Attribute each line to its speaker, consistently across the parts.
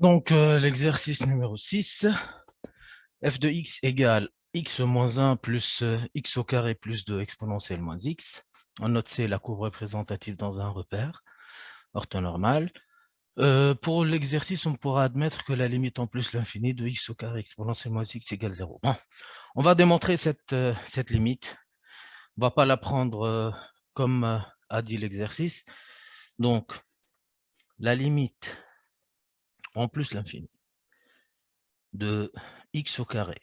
Speaker 1: Donc, l'exercice numéro 6, f de x égale x moins 1 plus x au carré plus 2 exponentielle moins x. On note c'est la courbe représentative dans un repère orthonormal. Pour l'exercice, on pourra admettre que la limite en plus l'infini de x au carré exponentielle moins x égale 0. Bon, on va démontrer cette limite. On ne va pas la prendre comme a dit l'exercice. Donc, la limite en plus l'infini de x au carré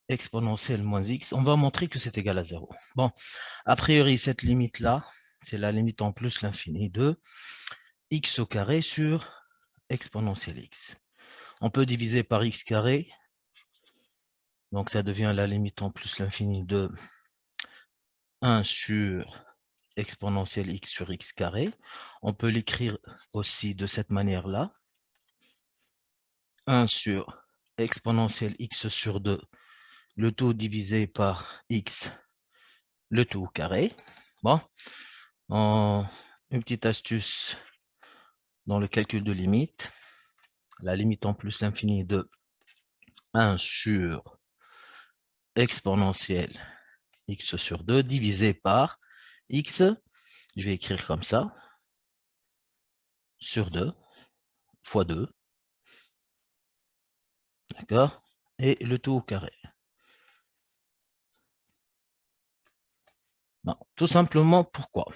Speaker 1: exponentielle moins x, on va montrer que c'est égal à 0. Bon, a priori, cette limite-là, c'est la limite en plus l'infini de x au carré sur exponentielle x. On peut diviser par x carré, donc ça devient la limite en plus l'infini de 1 sur exponentielle x sur x carré. On peut l'écrire aussi de cette manière-là. 1 sur exponentielle x sur 2, le tout divisé par x, le tout au carré. Bon, une petite astuce dans le calcul de limite. La limite en plus l'infini de 1 sur exponentielle x sur 2 divisé par x, je vais écrire comme ça, sur 2, fois 2, d'accord, et le tout au carré. Bon, tout simplement, pourquoi?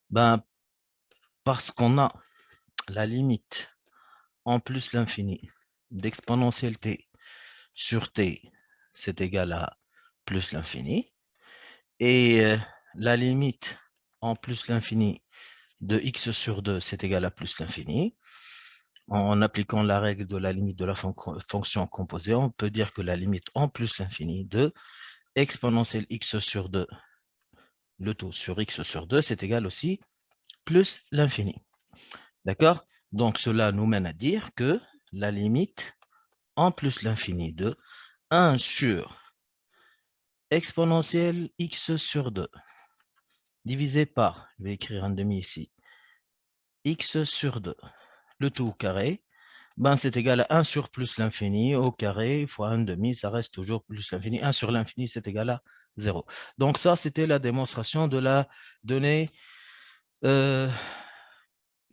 Speaker 1: Ben, parce qu'on a la limite en plus l'infini d'exponentielle t sur t, c'est égal à plus l'infini, et la limite en plus l'infini de x sur 2, c'est égal à plus l'infini. En appliquant la règle de la limite de la fonction composée, on peut dire que la limite en plus l'infini de exponentielle x sur 2, le tout sur x sur 2, c'est égal aussi plus l'infini. D'accord? Donc, cela nous mène à dire que la limite en plus l'infini de 1 sur exponentielle x sur 2, divisé par, je vais écrire un demi ici, x sur 2, le tout au carré, ben c'est égal à 1 sur plus l'infini au carré fois 1 demi, ça reste toujours plus l'infini. 1 sur l'infini, c'est égal à 0. Donc ça, c'était la démonstration de la donnée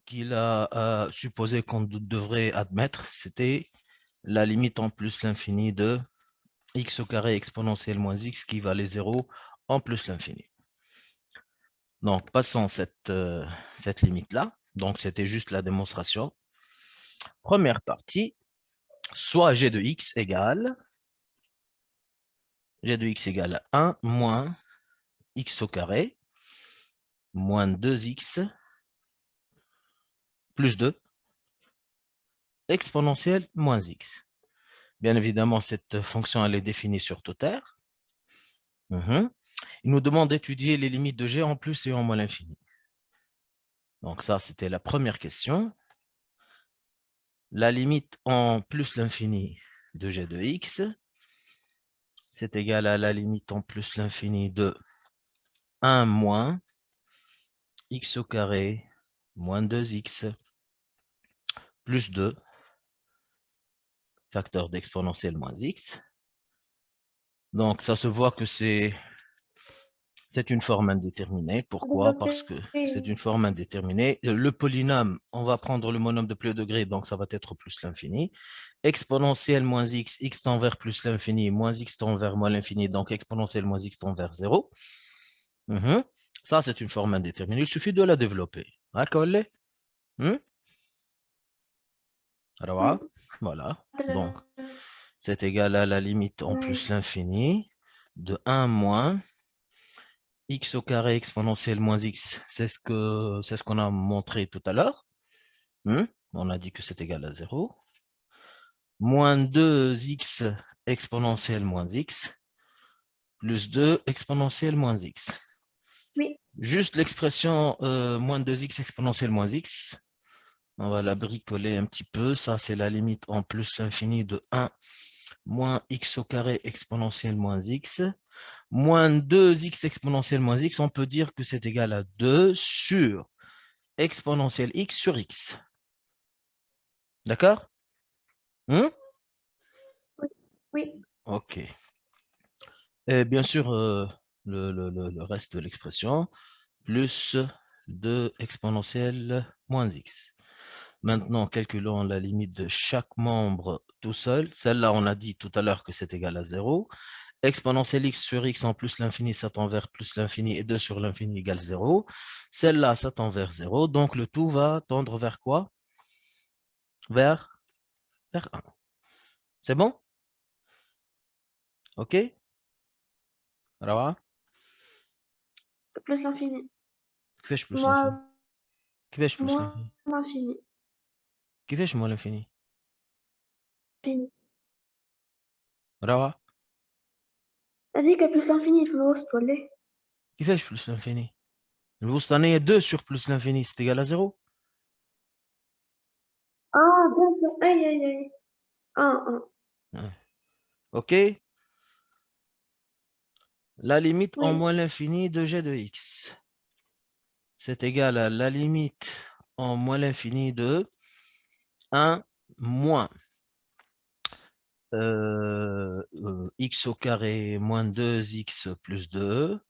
Speaker 1: qu'il a supposé qu'on devrait admettre. C'était la limite en plus l'infini de x au carré exponentielle moins x qui valait 0 en plus l'infini. Donc, passons cette limite-là. Donc, c'était juste la démonstration. Première partie, soit g de x égale à 1 moins x au carré moins 2x plus 2 exponentielle moins x. Bien évidemment, cette fonction, elle est définie sur toute R. Il nous demande d'étudier les limites de g en plus et en moins l'infini. Donc ça, c'était la première question. La limite en plus l'infini de g de x, c'est égal à la limite en plus l'infini de 1 moins x au carré moins 2x plus 2 facteur d'exponentielle moins x. Donc, ça se voit que c'est une forme indéterminée. Pourquoi? Parce que c'est une forme indéterminée. Le polynôme, on va prendre le monôme de plus haut degré, donc ça va être plus l'infini. Exponentielle moins x, x tend vers plus l'infini, moins x tend vers moins l'infini, donc exponentielle moins x tend vers 0. Ça, c'est une forme indéterminée. Il suffit de la développer. D'accord? Alors, voilà. Donc, c'est égal à la limite en plus l'infini de 1 moins x au carré exponentielle moins x. C'est ce qu'on a montré tout à l'heure. On a dit que c'est égal à 0. Moins 2x exponentielle moins x plus 2 exponentielle moins x.
Speaker 2: Oui.
Speaker 1: Juste l'expression moins 2x exponentielle moins x. On va la bricoler un petit peu. Ça, c'est la limite en plus l'infini de 1 moins x au carré exponentielle moins x. Moins 2x exponentielle moins x, on peut dire que c'est égal à 2 sur exponentielle x sur x. D'accord? Hmm?
Speaker 2: Oui. Oui.
Speaker 1: OK. Et bien sûr, le reste de l'expression, plus 2 exponentielle moins x. Maintenant, calculons la limite de chaque membre tout seul. Celle-là, on a dit tout à l'heure que c'est égal à 0. Exponentielle x sur x en plus l'infini, ça tend vers plus l'infini et 2 sur l'infini égale 0. Celle-là, ça tend vers 0. Donc, le tout va tendre vers quoi? Vers 1. C'est bon? OK? Alors,
Speaker 2: Plus l'infini.
Speaker 1: كيفاش plus l'infini?
Speaker 2: Moins,
Speaker 1: كيفاش plus
Speaker 2: moins
Speaker 1: l'infini?
Speaker 2: l'infini.
Speaker 1: كيفاش moins l'infini؟
Speaker 2: Fini.
Speaker 1: روعة.
Speaker 2: هذيك plus l'infini في الوسط ولا إيه؟
Speaker 1: كيفاش plus l'infini؟ الوسطانية 2 sur plus l'infini, c'est égal à 0.
Speaker 2: Ah, d'accord. Aïe, aïe, aïe. Un.
Speaker 1: OK? La limite en
Speaker 2: Oui.
Speaker 1: moins l'infini de g de x, c'est égal à la limite en moins l'infini de 1 moins x au carré moins 2x plus 2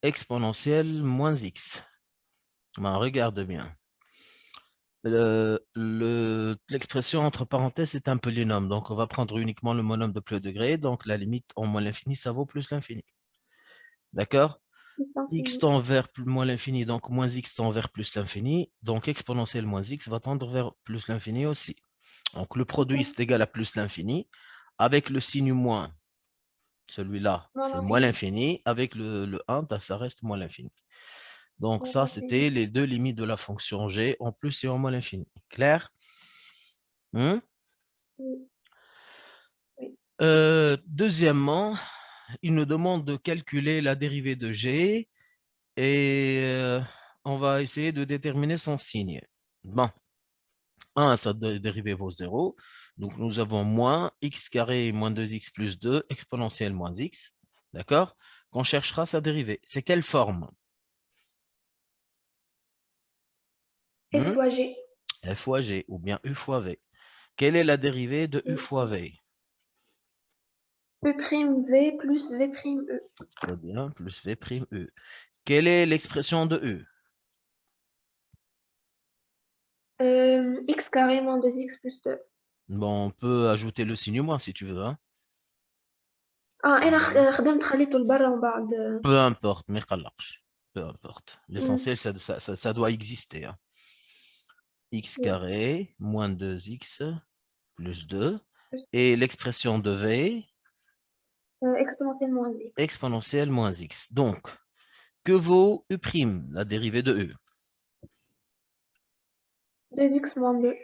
Speaker 1: exponentielle moins x. Ben, regarde bien. L'expression entre parenthèses est un polynôme, donc on va prendre uniquement le monôme de plus haut degré, donc la limite en moins l'infini, ça vaut plus l'infini. D'accord?
Speaker 2: Plus
Speaker 1: X
Speaker 2: l'infini.
Speaker 1: tend vers moins l'infini, donc moins x tend vers plus l'infini, donc exponentielle moins x va tendre vers plus l'infini aussi. Donc le produit, c'est égal à plus l'infini, avec le signe moins. Celui-là,
Speaker 2: Moins
Speaker 1: c'est moins
Speaker 2: l'infini.
Speaker 1: l'infini. Avec le 1, ça reste moins l'infini. Donc,
Speaker 2: Moins
Speaker 1: ça,
Speaker 2: l'infini.
Speaker 1: c'était les deux limites de la fonction g en plus et en moins l'infini. Clair? Hmm?
Speaker 2: Oui. Oui.
Speaker 1: Deuxièmement, il nous demande de calculer la dérivée de g et on va essayer de déterminer son signe. Bon, 1, sa dérivée vaut 0. Donc, nous avons moins x carré moins 2x plus 2 exponentielle moins x. D'accord? Qu'on cherchera sa dérivée. C'est quelle forme?
Speaker 2: F
Speaker 1: Hmm?
Speaker 2: fois G.
Speaker 1: F fois g ou bien u fois v. Quelle est la dérivée de u
Speaker 2: Oui.
Speaker 1: fois v?
Speaker 2: E prime V plus V prime E.
Speaker 1: Très bien, plus v prime u. Quelle est l'expression de u?
Speaker 2: X carré moins 2x plus 2.
Speaker 1: Bon, on peut ajouter le signe moins si tu veux. Hein.
Speaker 2: أنا خدمت خليته لبرا ومن بعد.
Speaker 1: Peu importe, mais قلقش. Peu importe.
Speaker 2: مم.
Speaker 1: L'essentiel, ça doit exister. Hein. X
Speaker 2: Oui.
Speaker 1: carré moins 2x plus 2.
Speaker 2: Plus,
Speaker 1: Et l'expression de v
Speaker 2: exponentielle moins X.
Speaker 1: exponentielle moins x. Donc, que vaut u', la dérivée de u?
Speaker 2: 2x moins 2.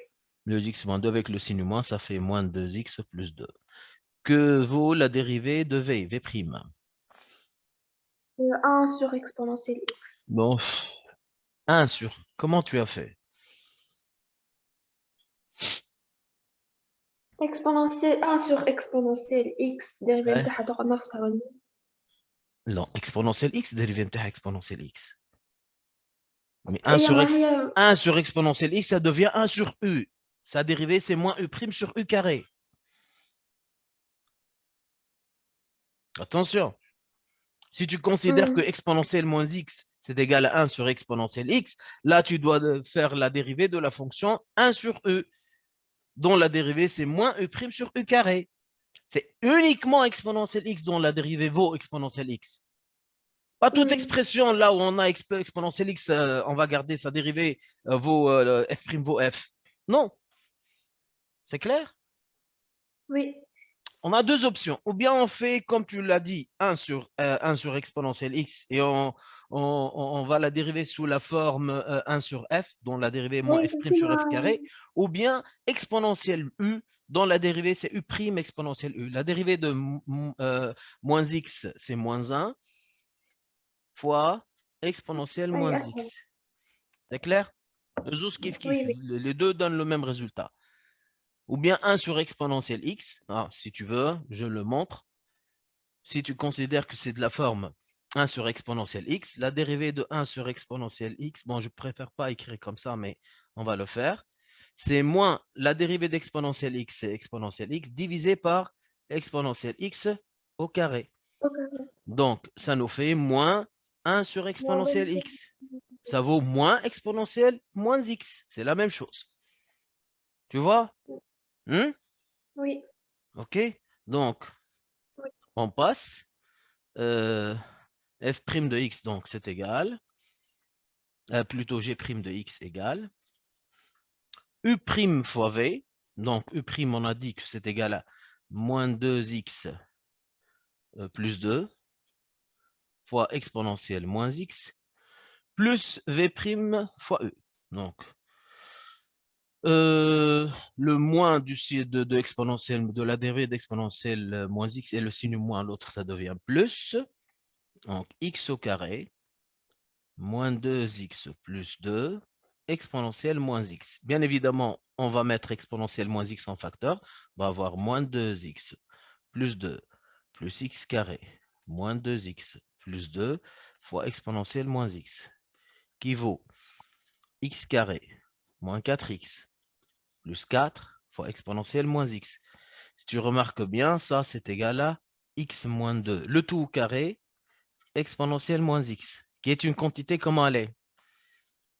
Speaker 1: Le x moins 2 avec le signe moins, ça fait moins 2x plus 2. Que vaut la dérivée de v, v'?
Speaker 2: 1 sur exponentielle X.
Speaker 1: Bon, 1 sur. Comment tu as fait?
Speaker 2: exponentielle 1 sur exponentielle X. dérivée
Speaker 1: Ouais.
Speaker 2: متاعها تقعد نفسها ولا.
Speaker 1: Non, exponentielle x, dérivée de exponentielle x. Mais
Speaker 2: هي ما هي.
Speaker 1: 1 sur exponentielle x, ça devient 1 sur u. Sa dérivée, c'est moins u' sur u carré. Attention. Si tu considères que
Speaker 2: مم.
Speaker 1: exponentielle moins x, c'est égal à 1 sur exponentielle x, là, tu dois faire la dérivée de la fonction 1 sur u, dont la dérivée, c'est moins u' sur u carré. C'est uniquement exponentielle x dont la dérivée vaut exponentielle x. Pas toute
Speaker 2: مم.
Speaker 1: expression là où on a exponentielle x, on va garder sa dérivée vaut f' vaut f. Non, c'est clair?
Speaker 2: Oui.
Speaker 1: On a deux options. Ou bien on fait, comme tu l'as dit, 1 sur exponentielle x et on va la dériver sous la forme 1 sur f, dont la dérivée est moins
Speaker 2: Oui,
Speaker 1: f' sur f carré, ou bien exponentielle u, dont la dérivée c'est u' exponentielle u. La dérivée de moins x, c'est moins 1 fois exponentielle
Speaker 2: أي
Speaker 1: moins
Speaker 2: أسهل.
Speaker 1: x. C'est clair? Kiff kiff.
Speaker 2: Oui, oui.
Speaker 1: Les deux donnent le même résultat. Ou bien 1 sur exponentielle x. Ah, si tu veux, je le montre. Si tu considères que c'est de la forme 1 sur exponentielle x, la dérivée de 1 sur exponentielle x, bon, je préfère pas écrire comme ça, mais on va le faire. c'est moins la dérivée d'exponentielle x, c'est exponentielle x, divisé par exponentielle x au carré.
Speaker 2: Ok.
Speaker 1: Donc, ça nous fait moins 1 sur
Speaker 2: Moins
Speaker 1: exponentielle
Speaker 2: 22.
Speaker 1: x. Ça vaut moins exponentielle moins x. C'est la même chose. Tu vois?
Speaker 2: Oui.
Speaker 1: OK? Donc,
Speaker 2: Oui.
Speaker 1: on passe. F' de x, donc, c'est égal. Plutôt G' de x égale U' fois V. Donc, U', on a dit que c'est égal à moins 2x plus 2 fois exponentielle moins x plus V' fois U. Donc, le moins de exponentielle, de la dérivée d'exponentielle moins x et le signe moins l'autre, ça devient plus. Donc, x au carré moins 2x plus 2 exponentielle moins x. Bien évidemment, on va mettre exponentielle moins x en facteur. On va avoir moins 2x plus 2 plus x carré moins 2x plus 2 fois exponentielle moins x qui vaut x carré moins 4x plus 4 fois exponentielle moins x. Si tu remarques bien, ça, c'est égal à x moins 2. Le tout au carré, exponentielle moins x, qui est une quantité, comment elle est?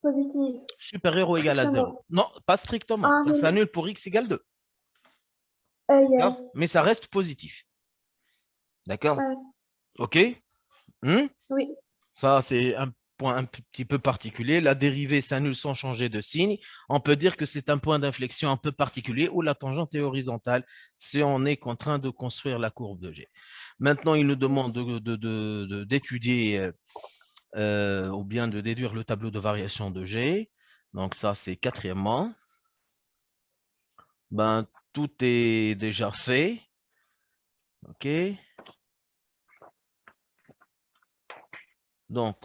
Speaker 2: Positive.
Speaker 1: Supérieur ou égal à 0.
Speaker 2: Strictement.
Speaker 1: Non, pas strictement.
Speaker 2: Ah
Speaker 1: Ça
Speaker 2: oui.
Speaker 1: s'annule pour x égale 2.
Speaker 2: Aïe, aïe.
Speaker 1: D'accord? Mais ça reste positif. D'accord?
Speaker 2: Ouais.
Speaker 1: OK? Hmm.
Speaker 2: Oui.
Speaker 1: Ça, c'est un point un petit peu particulier. La dérivée s'annule sans changer de signe. On peut dire que c'est un point d'inflexion un peu particulier où la tangente est horizontale si on est contraint de construire la courbe de G. Maintenant, il nous demande d'étudier ou bien de déduire le tableau de variation de G. Donc ça, c'est quatrièmement. Ben, tout est déjà fait. OK? Donc,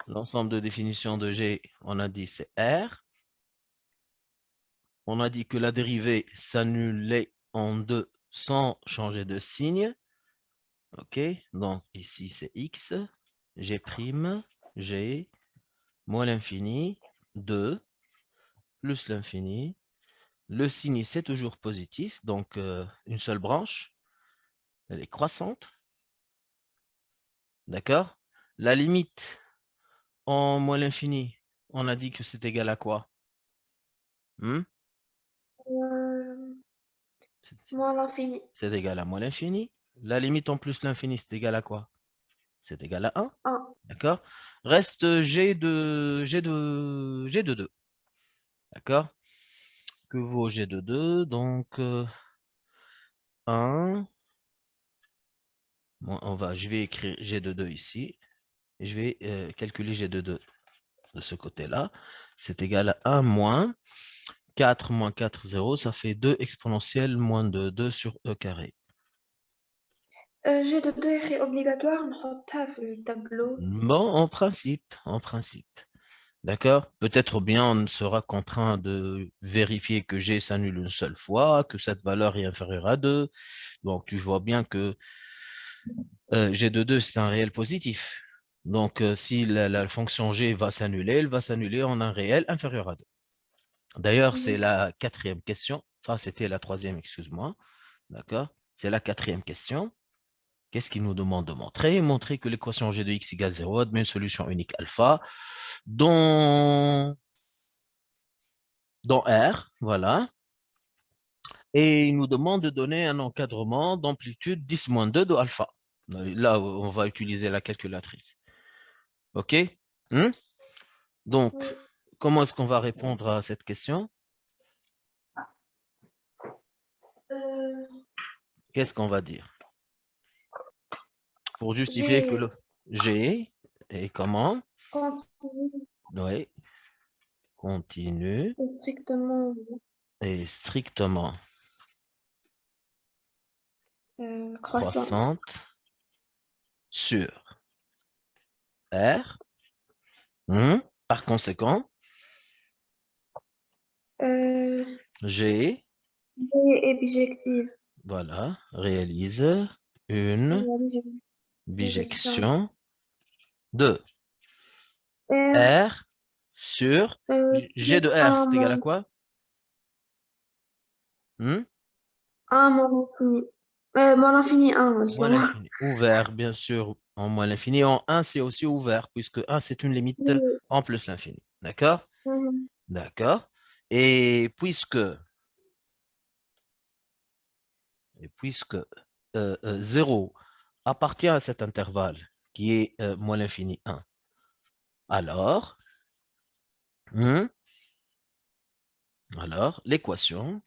Speaker 1: l'ensemble de définitions de G, on a dit c'est R. On a dit que la dérivée s'annulait en deux sans changer de signe. OK? Donc, ici, c'est X, G', G, moins l'infini, 2, plus l'infini. Le signe, c'est toujours positif, donc une seule branche. Elle est croissante. D'accord? La limite en moins l'infini, on a dit que c'est égal à quoi? Hmm?
Speaker 2: Euh, moins l'infini.
Speaker 1: C'est égal à moins l'infini. La limite en plus l'infini, c'est égal à quoi? C'est égal à 1.
Speaker 2: 1.
Speaker 1: D'accord? Reste G de 2. D'accord? Que vaut G de 2? Donc, 1. Bon, je vais écrire G de 2 ici. Et je vais calculer G de 2 de ce côté-là. C'est égal à 1 moins 4 moins 4, 0. Ça fait 2 exponentielle moins de 2 sur E carré.
Speaker 2: J'ai de deux obligatoire نحطها في التابلو.
Speaker 1: Bon, en principe, en principe. D'accord? Peut-être bien on sera contraint de vérifier que G s'annule une seule fois, que cette valeur est inférieure à 2. Donc, tu vois bien que G de 2, c'est un réel positif. Donc, si la fonction G va s'annuler, elle va s'annuler en un réel inférieur à 2. D'ailleurs, c'est la quatrième question. Ça, c'était la troisième, excuse-moi. D'accord? C'est la quatrième question. Qu'est-ce qu'il nous demande de montrer? Montrer que l'équation G de x égale 0 admet une solution unique alpha dont R, voilà. Et il nous demande de donner un encadrement d'amplitude 10-2 de alpha. Là, on va utiliser la calculatrice. OK? Hmm? Donc,
Speaker 2: Oui.
Speaker 1: comment est-ce qu'on va répondre à cette question?
Speaker 2: Euh,
Speaker 1: Qu'est-ce qu'on va dire? Pour justifier que
Speaker 2: J'ai
Speaker 1: le G est comment?
Speaker 2: continu
Speaker 1: Oui, continu
Speaker 2: et strictement
Speaker 1: et strictement
Speaker 2: croissante.
Speaker 1: croissante sur R. Hmm? Par conséquent,
Speaker 2: Euh,
Speaker 1: G,
Speaker 2: J'ai objective.
Speaker 1: voilà, réalise une bijection de
Speaker 2: R
Speaker 1: R sur G
Speaker 2: Plus
Speaker 1: de R,
Speaker 2: 1
Speaker 1: c'est égal à
Speaker 2: moins
Speaker 1: quoi?
Speaker 2: 1 moins l'infini. Moins l'infini 1 aussi.
Speaker 1: Moins l'infini. Ouvert, bien sûr, en moins l'infini. En 1, c'est aussi ouvert, puisque 1, c'est une limite
Speaker 2: Oui.
Speaker 1: en plus l'infini. D'accord?
Speaker 2: Mhm.
Speaker 1: D'accord. Et puisque 0 appartient à cet intervalle qui est moins l'infini 1, alors, hmm, alors l'équation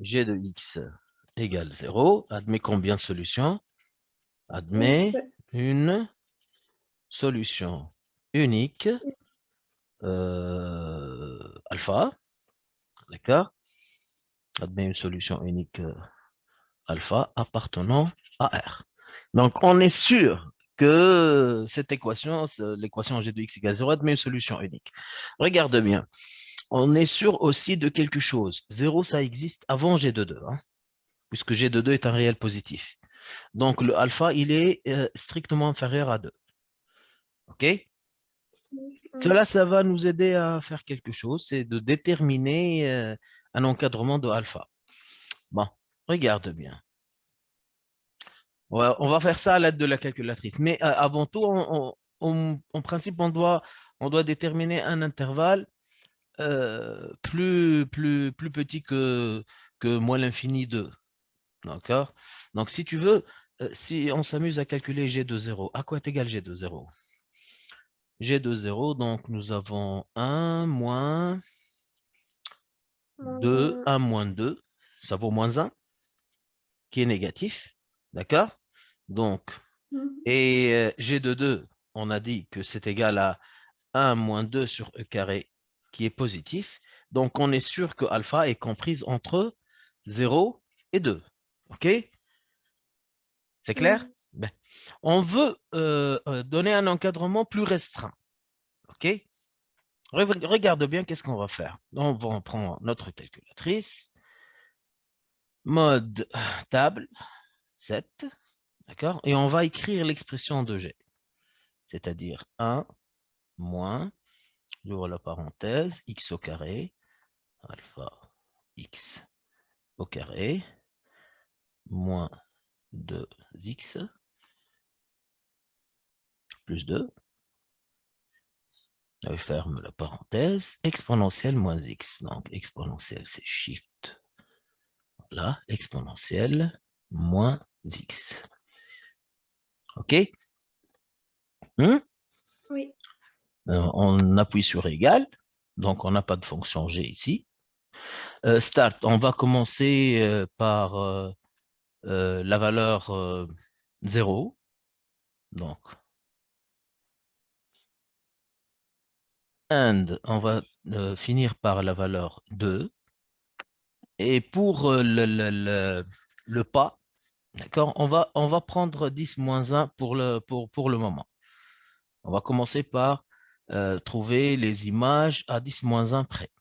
Speaker 1: g de x égale 0 admet combien de solutions?
Speaker 2: X.
Speaker 1: Admet une solution unique alpha, d'accord? Admet une solution unique alpha appartenant à R. Donc, on est sûr que cette équation, l'équation g de x égale 0, admet une solution unique. Regarde bien. On est sûr aussi de quelque chose. 0, ça existe avant g de 2, hein, puisque g de 2 est un réel positif. Donc, le alpha, il est strictement inférieur à 2. OK? Cela, ça va nous aider à faire quelque chose, c'est de déterminer un encadrement de alpha. Bon, regarde bien. On va faire ça à l'aide de la calculatrice. Mais avant tout, en principe, on doit déterminer un intervalle plus petit que moins l'infini 2. D'accord? Donc, si tu veux, si on s'amuse à calculer g de 0, à quoi est égal g de 0? G de 0, donc nous avons 1 moins 2, 1 moins 2, ça vaut moins 1, qui est négatif. D'accord? Donc, et g de 2, on a dit que c'est égal à 1 moins 2 sur e carré, qui est positif. Donc, on est sûr que alpha est comprise entre 0 et 2. OK? C'est clair? Ben, on veut donner un encadrement plus restreint. OK? Regarde bien qu'est-ce qu'on va faire. On va prendre notre calculatrice. Mode table, 7. D'accord? Et on va écrire l'expression de G. C'est-à-dire 1 moins, j'ouvre la parenthèse, x au carré, alpha x au carré, moins 2x plus 2. Je ferme la parenthèse, exponentielle moins x. Donc, exponentielle, c'est shift. Voilà, exponentielle moins x. OK?
Speaker 2: Oui.
Speaker 1: On appuie sur égal. Donc, on n'a pas de fonction g ici. Start, on va commencer par la valeur 0. Donc, and, on va finir par la valeur 2. Et pour le pas, d'accord, on va prendre 10 moins 1 pour le moment. On va commencer par trouver les images à 10 moins 1 près.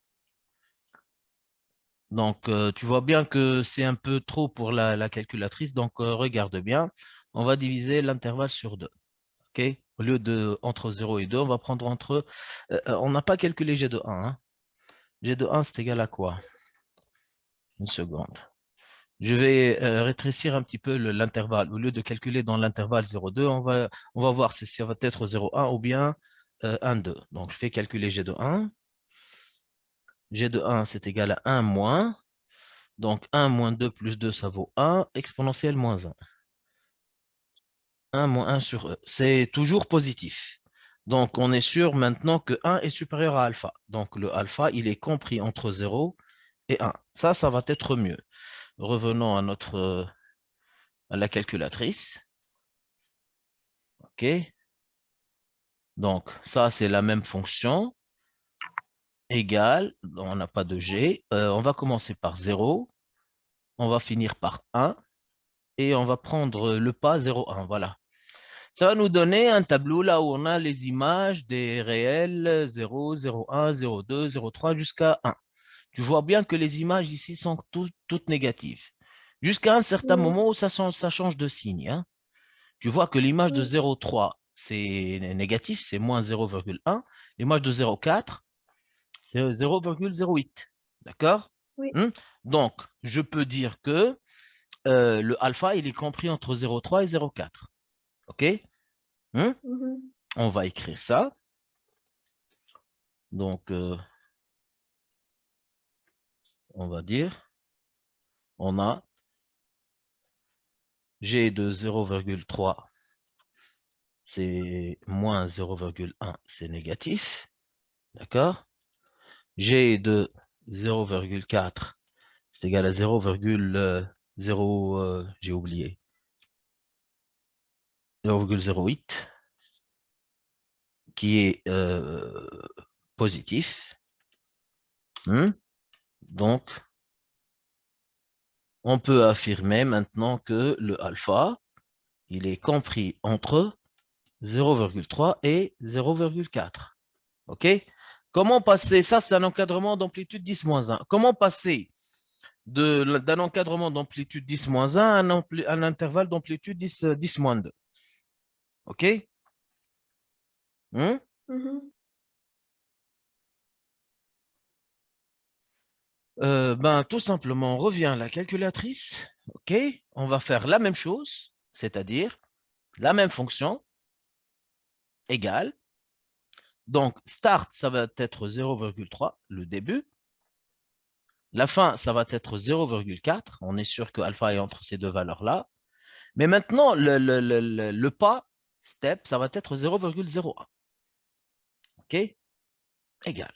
Speaker 1: Donc, tu vois bien que c'est un peu trop pour la calculatrice. Donc, regarde bien. On va diviser l'intervalle sur 2. OK? Au lieu de entre 0 et 2, on va prendre entre... on n'a pas calculé G de 1. Hein. G de 1, c'est égal à quoi? Une seconde. Je vais rétrécir un petit peu l'intervalle. Au lieu de calculer dans l'intervalle 0,2, on va voir si ça va être 0,1 ou bien 1,2. Donc, je fais calculer G de 1. G de 1, c'est égal à 1 moins. Donc, 1 moins 2 plus 2, ça vaut 1. Exponentielle moins 1. 1 moins 1 sur E. C'est toujours positif. Donc, on est sûr maintenant que 1 est supérieur à alpha. Donc, le alpha, il est compris entre 0 et 1. Ça va être mieux. Revenons à la calculatrice. OK. Donc, ça, c'est la même fonction. Égale, on n'a pas de G. On va commencer par 0. On va finir par 1. Et on va prendre le pas 0, 1. Voilà. Ça va nous donner un tableau là où on a les images des réels 0, 0,1, 0,2, 0,3 jusqu'à 1. Tu vois bien que les images ici sont toutes négatives. Jusqu'à un certain moment où ça change de signe. Hein. Tu vois que l'image de 0,3, c'est négatif, c'est moins 0,1. L'image de 0,4, c'est 0,08. D'accord?
Speaker 2: Oui.
Speaker 1: Donc, je peux dire que le alpha, il est compris entre 0,3 et 0,4. OK? On va écrire ça. Donc, on va dire, on a G de 0,3, c'est moins 0,1, c'est négatif. D'accord? G de 0,4, c'est égal à 0,0, j'ai oublié, 0,08, qui est positif. Donc, on peut affirmer maintenant que le alpha, il est compris entre 0,3 et 0,4. OK? Comment passer, ça c'est un encadrement d'amplitude 10-1. Comment passer d'un encadrement d'amplitude 10-1 à un intervalle d'amplitude 10-2? OK? Ben, tout simplement, on revient à la calculatrice. OK? On va faire la même chose, c'est-à-dire la même fonction égale. Donc, start, ça va être 0,3, le début. La fin, ça va être 0,4. On est sûr que alpha est entre ces deux valeurs-là. Mais maintenant, le pas, step, ça va être 0,01. OK? Égal.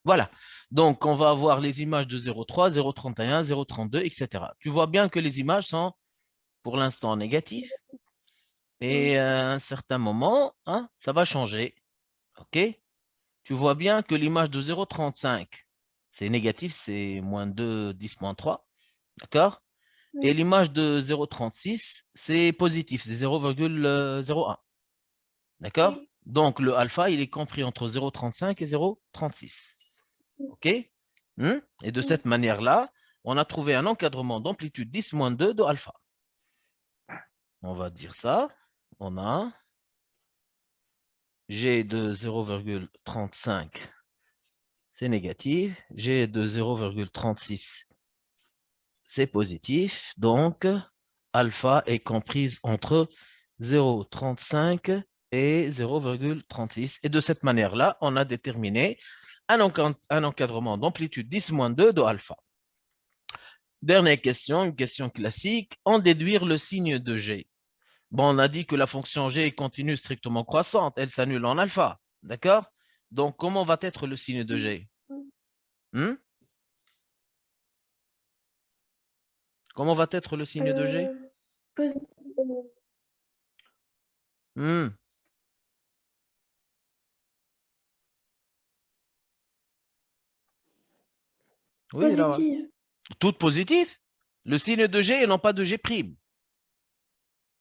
Speaker 1: Voilà. Donc, on va avoir les images de 0,3, 0,31, 0,32, etc. Tu vois bien que les images sont, pour l'instant, négatives. Et à un certain moment, hein, ça va changer. OK? Tu vois bien que l'image de 0,35, c'est négatif, c'est moins 2, 10, moins 3. D'accord? Et l'image de 0,36, c'est positif, c'est 0,01. D'accord? Donc, le alpha, il est compris entre 0,35 et 0,36. OK? Et de cette manière-là, on a trouvé un encadrement d'amplitude 10-2 de alpha. On va dire ça. On a G de 0,35, c'est négatif. G de 0,36, c'est positif. Donc, alpha est comprise entre 0,35 et 0,36. Et de cette manière-là, on a déterminé un encadrement d'amplitude 10-2 de alpha. Dernière question, une question classique. En déduire le signe de G. Bon, on a dit que la fonction G est continue strictement croissante. Elle s'annule en alpha. D'accord? Donc, comment va être le signe de G? Comment va être le signe de G?
Speaker 2: Positif.
Speaker 1: Oui, là. Tout positif. Le signe de G et non pas de G'.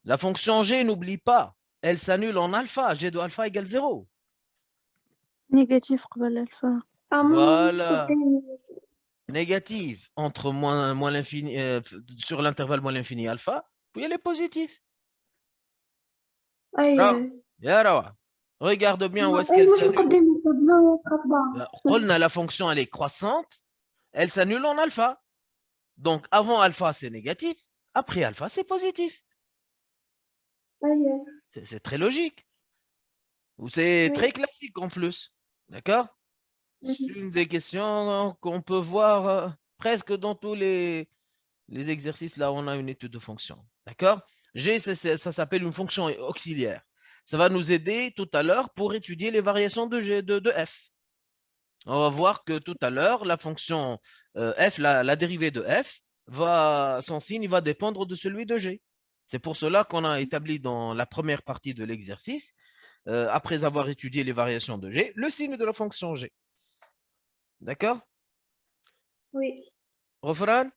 Speaker 1: La fonction G, n'oublie pas, elle s'annule en alpha. G de alpha égale 0.
Speaker 3: Négatif قبل الفا.
Speaker 1: Voilà. Négative entre moins l'infini, sur l'intervalle moins l'infini alpha, puis elle est positive. Regarde bien où est-ce qu'elle s'annule. La fonction, elle est croissante, elle s'annule en alpha. Donc, avant alpha, c'est négatif. Après alpha, c'est positif. C'est très logique. Ou c'est très classique en plus. D'accord? C'est une des questions qu'on peut voir presque dans tous les exercices là où on a une étude de fonction. D'accord? G, ça s'appelle une fonction auxiliaire. Ça va nous aider tout à l'heure pour étudier les variations de G, de F. On va voir que tout à l'heure, la fonction F, la dérivée de F, son signe va dépendre de celui de G. C'est pour cela qu'on a établi dans la première partie de l'exercice, après avoir étudié les variations de G, le signe de la fonction G. D'accord?
Speaker 2: Oui.
Speaker 1: Refran?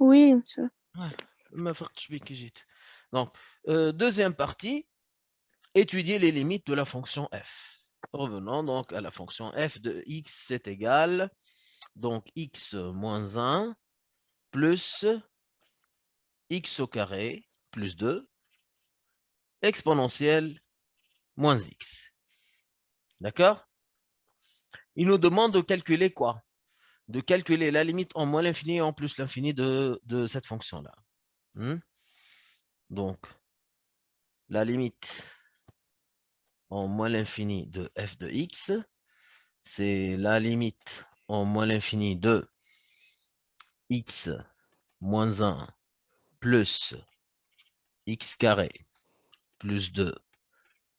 Speaker 3: Oui, monsieur.
Speaker 1: Donc, deuxième partie, étudier les limites de la fonction f. Revenons donc à la fonction f de x est égal, donc x moins 1 plus x au carré plus 2 exponentielle moins x. D'accord? Il nous demande de calculer quoi? De calculer la limite en moins l'infini et en plus l'infini de cette fonction-là. Donc, la limite en moins l'infini de f de x, c'est la limite en moins l'infini de x moins 1 plus x carré plus 2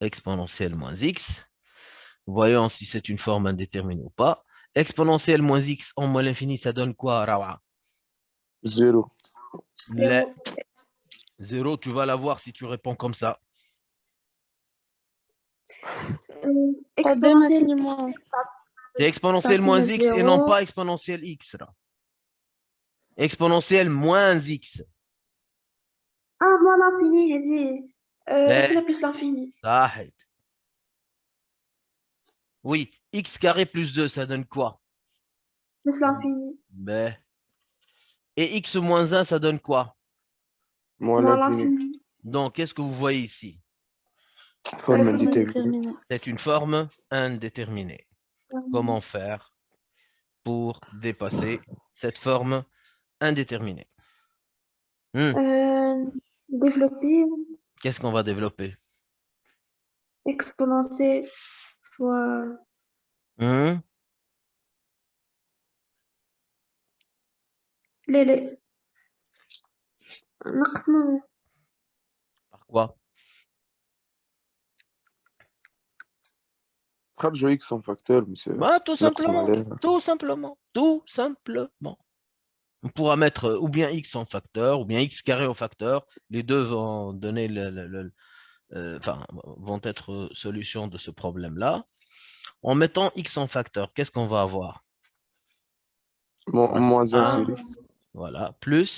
Speaker 1: exponentielle moins x. Voyons si c'est une forme indéterminée ou pas. Exponentielle moins x en moins l'infini, ça donne quoi, Rawa?
Speaker 4: 0.
Speaker 1: Le 0, tu vas l'avoir si tu réponds comme ça.
Speaker 2: Exponentielle.
Speaker 3: infiniment.
Speaker 1: C'est exponentielle moins
Speaker 2: Partie de
Speaker 1: x et non
Speaker 2: 0.
Speaker 1: pas exponentielle x. Là. Exponentielle moins x.
Speaker 2: Ah, moins l'infini, j'ai dit.
Speaker 1: Mais-
Speaker 2: X plus l'infini.
Speaker 1: Ahid. Oui, x carré plus 2, ça donne quoi?
Speaker 2: Plus l'infini.
Speaker 1: Mais- Et x moins 1, ça donne quoi?
Speaker 4: Moins
Speaker 2: Moins
Speaker 4: l'infini.
Speaker 2: l'infini.
Speaker 1: Donc, qu'est-ce que vous voyez ici?
Speaker 4: Forme
Speaker 2: Forme
Speaker 4: indéterminée.
Speaker 1: C'est une forme indéterminée. Comment faire pour dépasser cette forme indéterminée?
Speaker 2: Développer
Speaker 1: Qu'est-ce qu'on va développer?
Speaker 2: exponentielle fois les نقسمه
Speaker 1: Par quoi?
Speaker 4: خرجوا X en facteur, monsieur.
Speaker 1: Bah, tout
Speaker 4: نقسم
Speaker 1: simplement.
Speaker 4: عليها.
Speaker 1: Tout simplement. Tout simplement. On pourra mettre ou bien x en facteur, ou bien x carré en facteur. Les deux vont donner vont être solution de ce problème-là. En mettant x en facteur, qu'est-ce qu'on va avoir? Ça,
Speaker 4: Moins 1
Speaker 1: un.
Speaker 4: sur X.
Speaker 1: Voilà. Plus,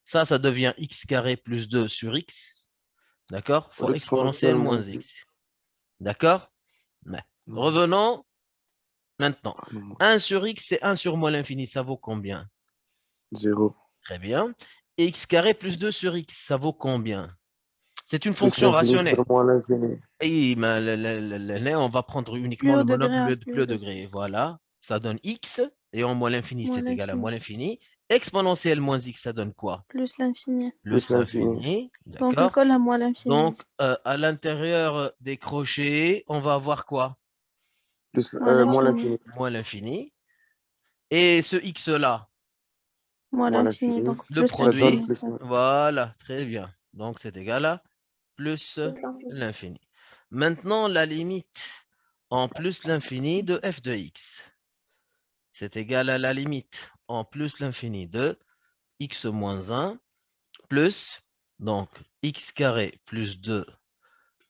Speaker 1: ça devient x carré plus 2 sur x. D'accord? Fois exponentielle moins x. D'accord? Mais revenons maintenant. 1 sur x, c'est 1 sur moins l'infini. Ça vaut combien?
Speaker 4: 0.
Speaker 1: Très bien. Et x carré plus 2 sur x, ça vaut combien? C'est une fonction rationnelle.
Speaker 4: Moins l'infini.
Speaker 1: Et mais, on va prendre uniquement le monocle de plus degré. Voilà. Ça donne x. Et en moins l'infini, c'est égal à moins l'infini. Exponentielle moins x, ça donne quoi?
Speaker 3: Plus l'infini.
Speaker 1: Plus l'infini.
Speaker 3: Donc,
Speaker 1: D'accord.
Speaker 3: l'école à moins l'infini.
Speaker 1: Donc, à l'intérieur des crochets, on va avoir quoi?
Speaker 4: Moins l'infini.
Speaker 1: Moins l'infini. Et ce x-là?
Speaker 3: Moins l'infini. Donc,
Speaker 1: Le
Speaker 3: plus
Speaker 1: produit.
Speaker 3: l'infini.
Speaker 1: Voilà, très bien. Donc, c'est égal à plus l'infini. Maintenant, la limite en plus l'infini de f de x. C'est égal à la limite en plus l'infini de x moins 1 plus, donc, x carré plus 2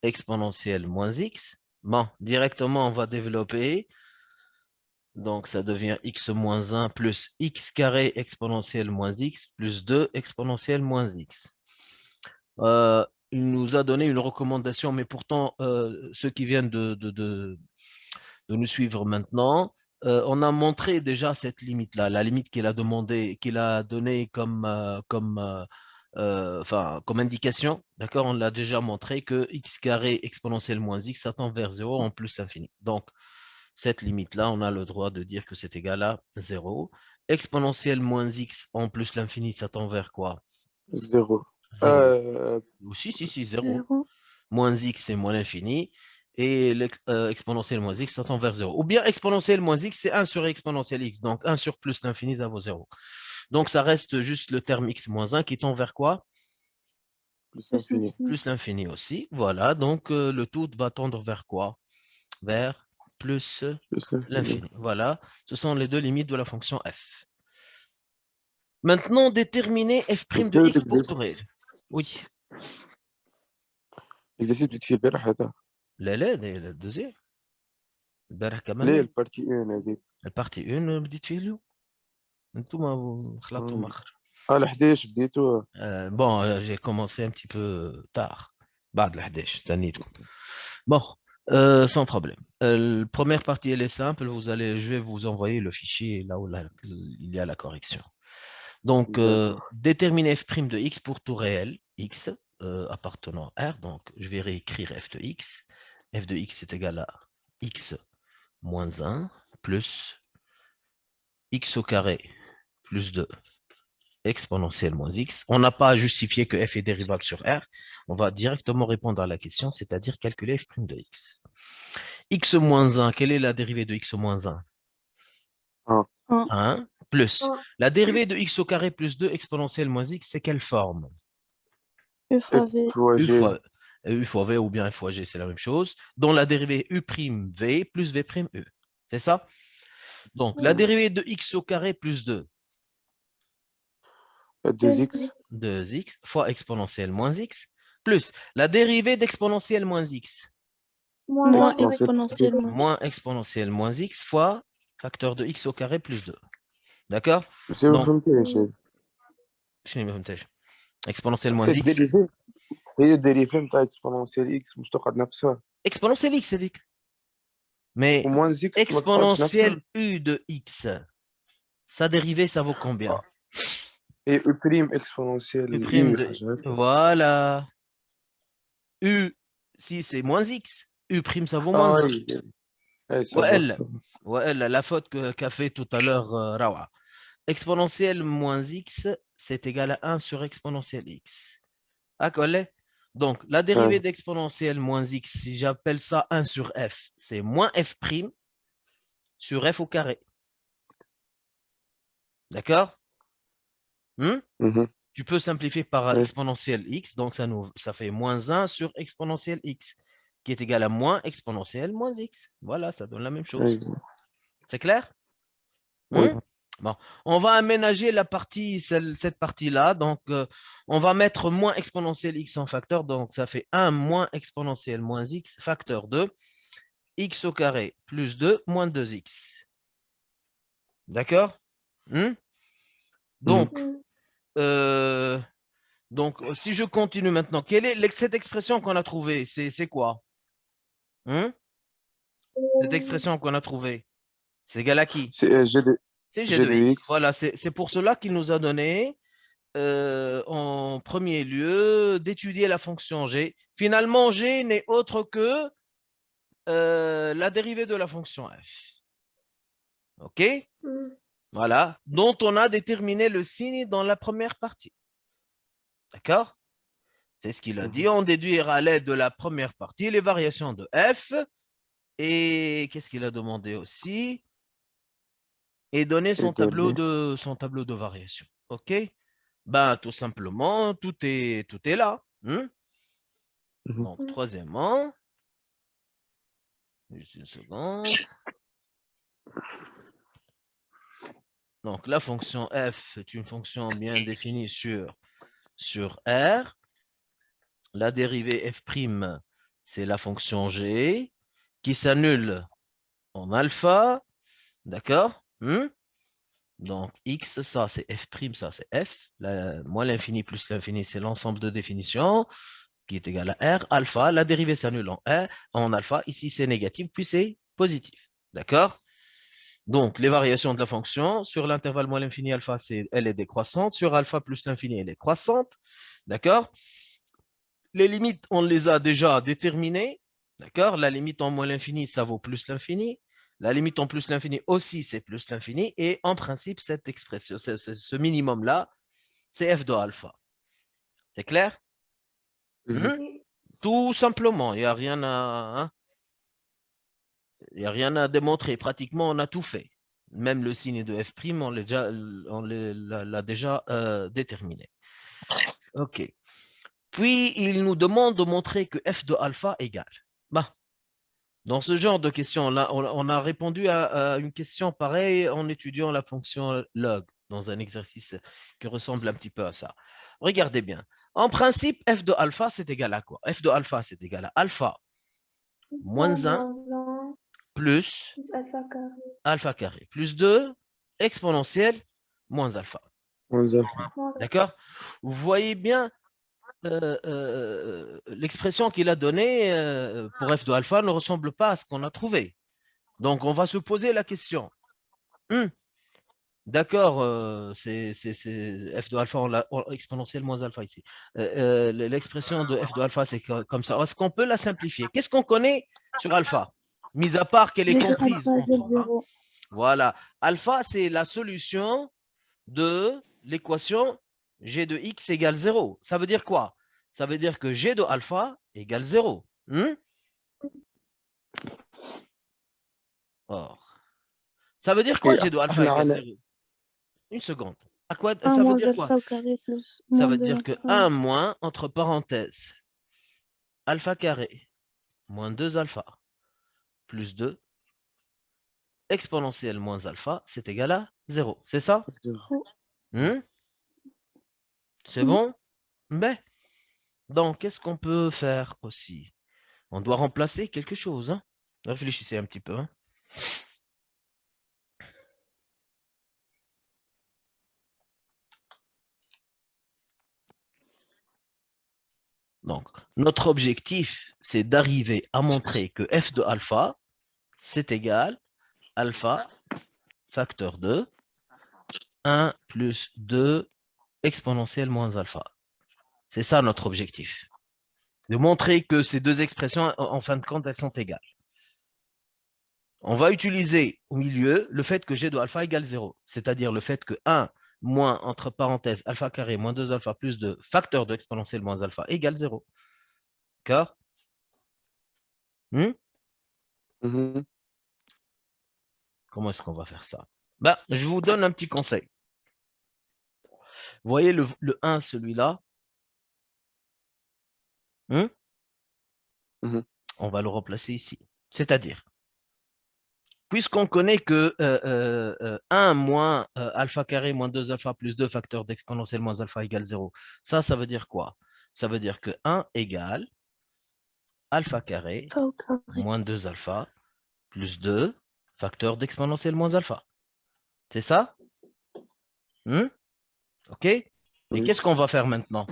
Speaker 1: exponentielle moins x. Bon, directement, on va développer. Donc, ça devient x moins 1 plus x carré exponentielle moins x plus 2 exponentielle moins x. Il nous a donné une recommandation, mais pourtant, ceux qui viennent de nous suivre maintenant, on a montré déjà cette limite-là, la limite qu'il a demandé, qu'il a donnée comme indication, d'accord? On l'a déjà montré que x carré exponentielle moins x, ça tend vers 0 en plus l'infini. Donc, cette limite-là, on a le droit de dire que c'est égal à 0. Exponentielle moins x en plus l'infini, ça tend vers quoi?
Speaker 4: 0.
Speaker 1: 0. Si, 0. Moins x, c'est moins l'infini. Et l'exponentielle moins x, ça tend vers 0. Ou bien exponentielle moins x, c'est 1 sur exponentielle x. Donc, 1 sur plus l'infini, ça vaut 0. Donc, ça reste juste le terme x moins 1 qui tend vers quoi?
Speaker 4: Plus l'infini.
Speaker 1: Plus l'infini aussi. Voilà. Donc, le tout va tendre vers quoi? Vers plus l'infini. Voilà. Ce sont les deux limites de la fonction f. Maintenant, déterminer f' de x pour tout réel. Oui.
Speaker 4: L'exercice بديت فيه البارح هذا.
Speaker 1: لا le deuxième. البارح كمان.
Speaker 4: ليه البارتي 1 هذيك؟
Speaker 1: البارتي 1 بديت فيه اليوم. انتم خلطتوا مخر.
Speaker 4: ال 11 بديتوه.
Speaker 1: Bon, j'ai commencé un petit peu tard. بعد ال 11 استنيتكم. Bon, sans problème. La première partie, elle est simple. Je vais vous envoyer le fichier là où il y a la correction. Donc, déterminer f' de x pour tout réel, x. appartenant à R. Donc, je vais réécrire f de x. F de x est égal à x moins 1 plus x au carré plus 2 exponentielle moins x. On n'a pas à justifier que f est dérivable sur R. On va directement répondre à la question, c'est-à-dire calculer f' de x. X moins 1, quelle est la dérivée de x moins 1? 1 plus. La dérivée de x au carré plus 2 exponentielle moins x, c'est quelle forme?
Speaker 3: U fois V.
Speaker 1: U fois V ou bien F fois G, c'est la même chose. Dont la dérivée U'V plus V' U. C'est ça? Donc, la dérivée de x au carré plus 2.
Speaker 4: 2x.
Speaker 1: 2x fois exponentielle moins x plus la dérivée d'exponentielle moins x.
Speaker 3: Moins exponentielle moins.
Speaker 1: Moins exponentielle moins x fois facteur de x au carré plus 2. D'accord?
Speaker 4: بس ما فهمتهاش.
Speaker 1: شنو ما فهمتهاش؟ exponentielle moins x.
Speaker 4: هي الديريفي نتاع اكسبونونسيال اكس مش تقعد نفسها.
Speaker 1: exponentielle x هذيك. Mais
Speaker 4: وموان زيكس
Speaker 1: exponentielle u de x, sa dérivée, ça vaut combien?
Speaker 4: Et U prime exponentielle
Speaker 1: U prime de...
Speaker 4: حاجة.
Speaker 1: Voilà. U, si c'est moins x, U prime, ça vaut moins 1. La faute qu'a fait tout à l'heure Rawa. Exponentielle moins x, c'est égal à 1 sur exponentielle x. D'accord? Donc, la dérivée d'exponentielle moins x, si j'appelle ça 1 sur f, c'est moins f' sur f au carré. D'accord? Tu peux simplifier par exponentielle x, donc ça fait moins 1 sur exponentielle x, qui est égal à moins exponentielle moins x. Voilà, ça donne la même chose. C'est clair? Bon, on va aménager la partie, cette partie-là. Donc, on va mettre moins exponentielle x en facteur. Donc, ça fait 1 moins exponentielle moins x, facteur de x au carré plus 2 moins 2x. D'accord? Donc, si je continue maintenant, quelle est cette expression qu'on a trouvée? C'est quoi? Cette expression qu'on a trouvée, c'est égal à qui?
Speaker 4: C'est G de
Speaker 1: C'est G de x. Voilà, c'est pour cela qu'il nous a donné en premier lieu d'étudier la fonction g. Finalement, g n'est autre que la dérivée de la fonction f. OK? Voilà, dont on a déterminé le signe dans la première partie. D'accord? C'est ce qu'il a dit. On déduira à l'aide de la première partie les variations de f. Et qu'est-ce qu'il a demandé aussi? Et donner son tableau de variation. OK? Ben, tout simplement, tout est là. Donc, troisièmement, juste une seconde. Donc, la fonction f est une fonction bien définie sur R. La dérivée f', c'est la fonction g qui s'annule en alpha. D'accord? Donc, x, ça, c'est f', ça, c'est f. Moins l'infini plus l'infini, c'est l'ensemble de définitions qui est égal à r. Alpha, la dérivée s'annule en alpha. Ici, c'est négatif, puis c'est positif. D'accord? Donc, les variations de la fonction, sur l'intervalle moins l'infini alpha, elle est décroissante. Sur alpha plus l'infini, elle est croissante. D'accord? Les limites, on les a déjà déterminées. D'accord? La limite en moins l'infini, ça vaut plus l'infini. La limite en plus l'infini aussi, c'est plus l'infini. Et en principe, cette expression, ce minimum-là, c'est f de alpha. C'est clair? Tout simplement, il n'y a rien à... Il n'y a rien à démontrer. Pratiquement, on a tout fait. Même le signe de f', on l'a déjà déterminé. OK. Puis, il nous demande de montrer que f de alpha égale. Bah, dans ce genre de questions-là, on a répondu à une question pareille en étudiant la fonction log dans un exercice qui ressemble un petit peu à ça. Regardez bien. En principe, f de alpha, c'est égal à quoi? F de alpha, c'est égal à alpha moins 1 plus alpha carré plus 2 exponentielle moins alpha. D'accord? Vous voyez bien l'expression qu'il a donnée pour f de alpha ne ressemble pas à ce qu'on a trouvé. Donc, on va se poser la question. D'accord, c'est f de alpha en exponentielle moins alpha ici. L'expression de f de alpha, c'est comme ça. Est-ce qu'on peut la simplifier? Qu'est-ce qu'on connaît sur alpha? Mis à part qu'elle est
Speaker 3: J'ai que
Speaker 1: comprise
Speaker 3: alpha
Speaker 1: en
Speaker 3: égale
Speaker 1: 3. Hein.
Speaker 3: 0.
Speaker 1: Voilà. Alpha, c'est la solution de l'équation g de x égale 0. Ça veut dire quoi? Ça veut dire que g de alpha égale 0. Or, ça veut dire quoi g de alpha égale 0? Une seconde. À quoi,
Speaker 3: 1
Speaker 1: ça veut
Speaker 3: moins
Speaker 1: dire quoi?
Speaker 3: alpha au carré plus
Speaker 1: Ça
Speaker 3: moins
Speaker 1: veut
Speaker 3: 2
Speaker 1: dire que
Speaker 3: alpha.
Speaker 1: 1 moins, entre parenthèses, alpha carré, moins 2 alpha, plus 2, exponentielle moins alpha, c'est égal à 0. C'est ça? C'est bon? Mais, donc, qu'est-ce qu'on peut faire aussi? On doit remplacer quelque chose. Hein? Réfléchissez un petit peu. Hein? Donc, notre objectif, c'est d'arriver à montrer que f de alpha, c'est égal alpha facteur 2, 1 plus 2 exponentielle moins alpha. C'est ça notre objectif. De montrer que ces deux expressions, en fin de compte, elles sont égales. On va utiliser au milieu le fait que g de alpha égale 0, c'est-à-dire le fait que 1 moins, entre parenthèses, alpha carré moins 2 alpha plus 2 facteur de exponentielle moins alpha égale 0. D'accord? Comment est-ce qu'on va faire ça? Ben, je vous donne un petit conseil. Vous voyez le 1, celui-là? On va le remplacer ici. C'est-à-dire, puisqu'on connaît que 1 moins alpha carré moins 2 alpha plus 2 facteur d'exponentielle moins alpha égale 0, ça veut dire quoi? Ça veut dire que 1 égale alpha carré moins 2 alpha plus 2 facteur d'exponentielle moins alpha. C'est ça? OK? Et qu'est-ce qu'on va faire maintenant?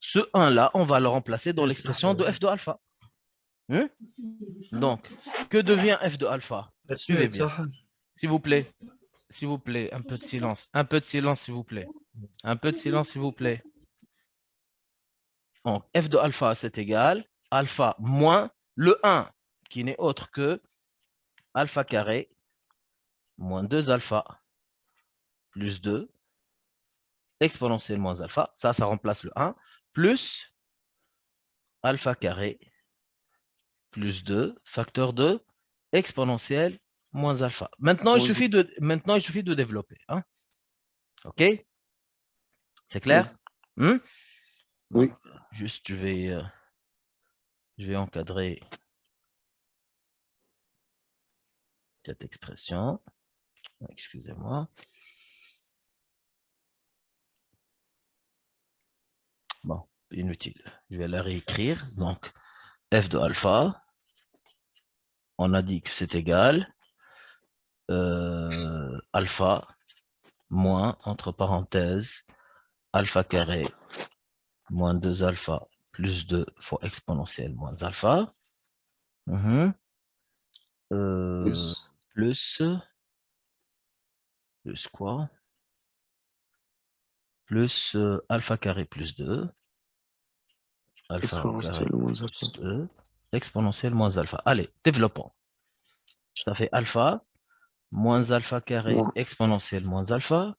Speaker 1: Ce 1-là, on va le remplacer dans l'expression de f de alpha. Donc, que devient f de alpha? Suivez bien. S'il vous plaît. S'il vous plaît, un peu de silence. Un peu de silence, s'il vous plaît. Un peu de silence, s'il vous plaît. Donc, f de alpha, c'est égal alpha moins le 1, qui n'est autre que alpha carré moins 2 alpha plus 2 exponentielle moins alpha. Ça remplace le 1, plus alpha carré plus 2 facteur de exponentielle moins alpha. Maintenant, il suffit de développer. Hein? OK? C'est clair?
Speaker 4: Oui.
Speaker 1: Juste, je vais encadrer cette expression. Excusez-moi. Bon, inutile. Je vais la réécrire. Donc, f de alpha, on a dit que c'est égal alpha moins, entre parenthèses, alpha carré moins 2 alpha plus 2 fois exponentielle moins alpha. Plus quoi? Plus alpha carré plus 2. Alpha carré plus 2. Exponentielle moins alpha. Allez, développons. Ça fait alpha moins alpha carré exponentielle moins alpha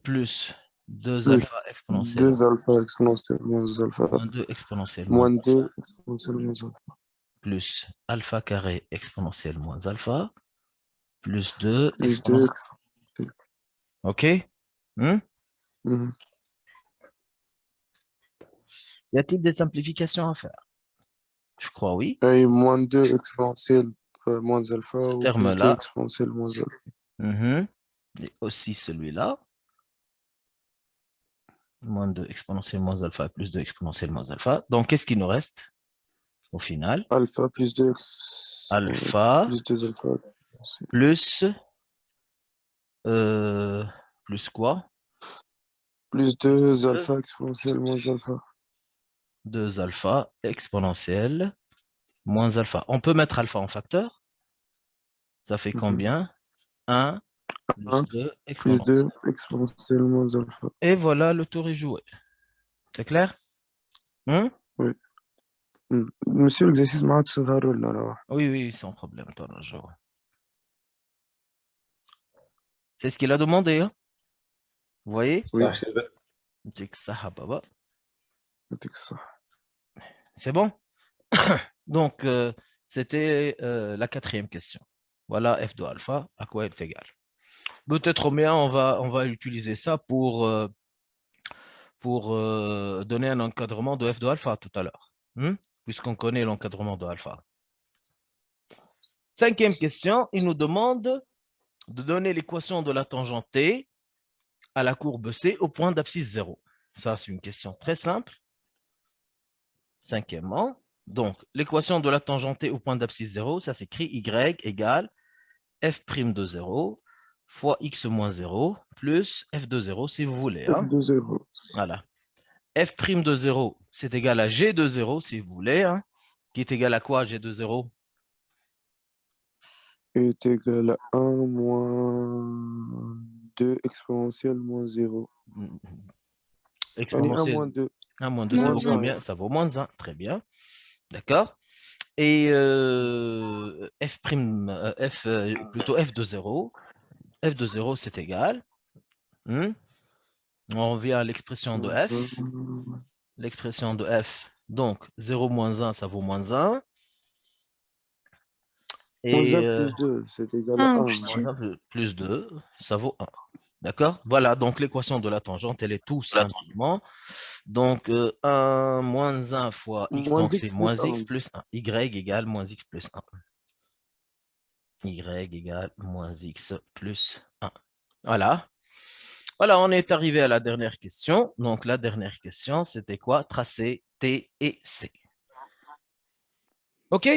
Speaker 1: plus 2 alpha exponentielle
Speaker 4: 2 alpha exponentielle moins alpha
Speaker 1: moins 2 exponentielle
Speaker 4: moins 2 exponentielle moins alpha
Speaker 1: plus alpha carré exponentielle moins alpha plus 2
Speaker 4: plus 2
Speaker 1: exponentielle. OK? Y a-t-il des simplifications à faire? Je crois oui.
Speaker 4: Et moins 2 exponentielle moins alpha
Speaker 1: Ce
Speaker 4: ou plus 2
Speaker 1: terme-là.
Speaker 4: exponentielle moins alpha.
Speaker 1: Et aussi celui-là. Moins 2 exponentielle moins alpha plus 2 exponentielle moins alpha. Donc, qu'est-ce qui nous reste au final?
Speaker 4: Alpha plus 2
Speaker 1: alpha
Speaker 4: plus 2 alpha
Speaker 1: plus quoi?
Speaker 4: Plus 2 alpha exponentielle moins alpha.
Speaker 1: 2 alpha exponentielle moins alpha. On peut mettre alpha en facteur. Ça fait combien? 1 plus 2
Speaker 4: plus
Speaker 1: exponentielle.
Speaker 4: 2 exponentielle moins alpha.
Speaker 1: Et voilà, le tour est joué. C'est clair? Hein?
Speaker 4: Oui. Monsieur, l'exercice ما عادش ظهر لنا راه.
Speaker 1: Oui, oui, sans problème. Attends, je vois. C'est ce qu'il a demandé. Hein? Vous voyez?
Speaker 4: Oui.
Speaker 1: C'est que ça, baba.
Speaker 4: يعطيك الصح.
Speaker 1: C'est bon? Donc, c'était la quatrième question. Voilà f de alpha, à quoi est égal. Peut-être bien, on va utiliser ça pour donner un encadrement de f de alpha tout à l'heure, puisqu'on connaît l'encadrement de alpha. Cinquième question, il nous demande de donner l'équation de la tangente T à la courbe C au point d'abscisse 0. Ça, c'est une question très simple. Cinquièmement, donc, l'équation de la tangente T au point d'abscisse 0, ça s'écrit y égale f' de 0 fois x moins 0 plus f de 0 si vous voulez. Hein?
Speaker 4: F de 0
Speaker 1: Voilà. F' de 0, c'est égal à g de 0 si vous voulez. Hein? Qui est égal à quoi, g de 0?
Speaker 4: est égal à 1 moins 2 exponentielle moins 0. يعني 1
Speaker 1: Exponentielle.
Speaker 4: moins 2.
Speaker 1: 1 moins 2, ça
Speaker 2: Moins
Speaker 1: vaut
Speaker 2: un.
Speaker 1: combien? Ça vaut moins 1. Très bien. D'accord. Et plutôt f de 0. F de 0, c'est égal. On revient à l'expression de f. L'expression de f. Donc, 0 moins 1, ça vaut moins 1.
Speaker 4: Moins
Speaker 1: Et
Speaker 4: 1 plus 2, c'est égal à
Speaker 3: 1
Speaker 4: 1.
Speaker 3: aussi.
Speaker 1: moins 1 plus 2, ça vaut 1. D'accord? Voilà, donc l'équation de la tangente, elle est tout simplement. Donc, 1 moins 1 fois x,
Speaker 4: Moins
Speaker 1: donc c'est
Speaker 4: x
Speaker 1: moins
Speaker 4: plus
Speaker 1: x
Speaker 4: 1.
Speaker 1: plus 1. Y égale moins x plus 1. Y égale moins x plus 1. Voilà. Voilà, on est arrivé à la dernière question. Donc, la dernière question, c'était quoi? Tracer T et C. OK?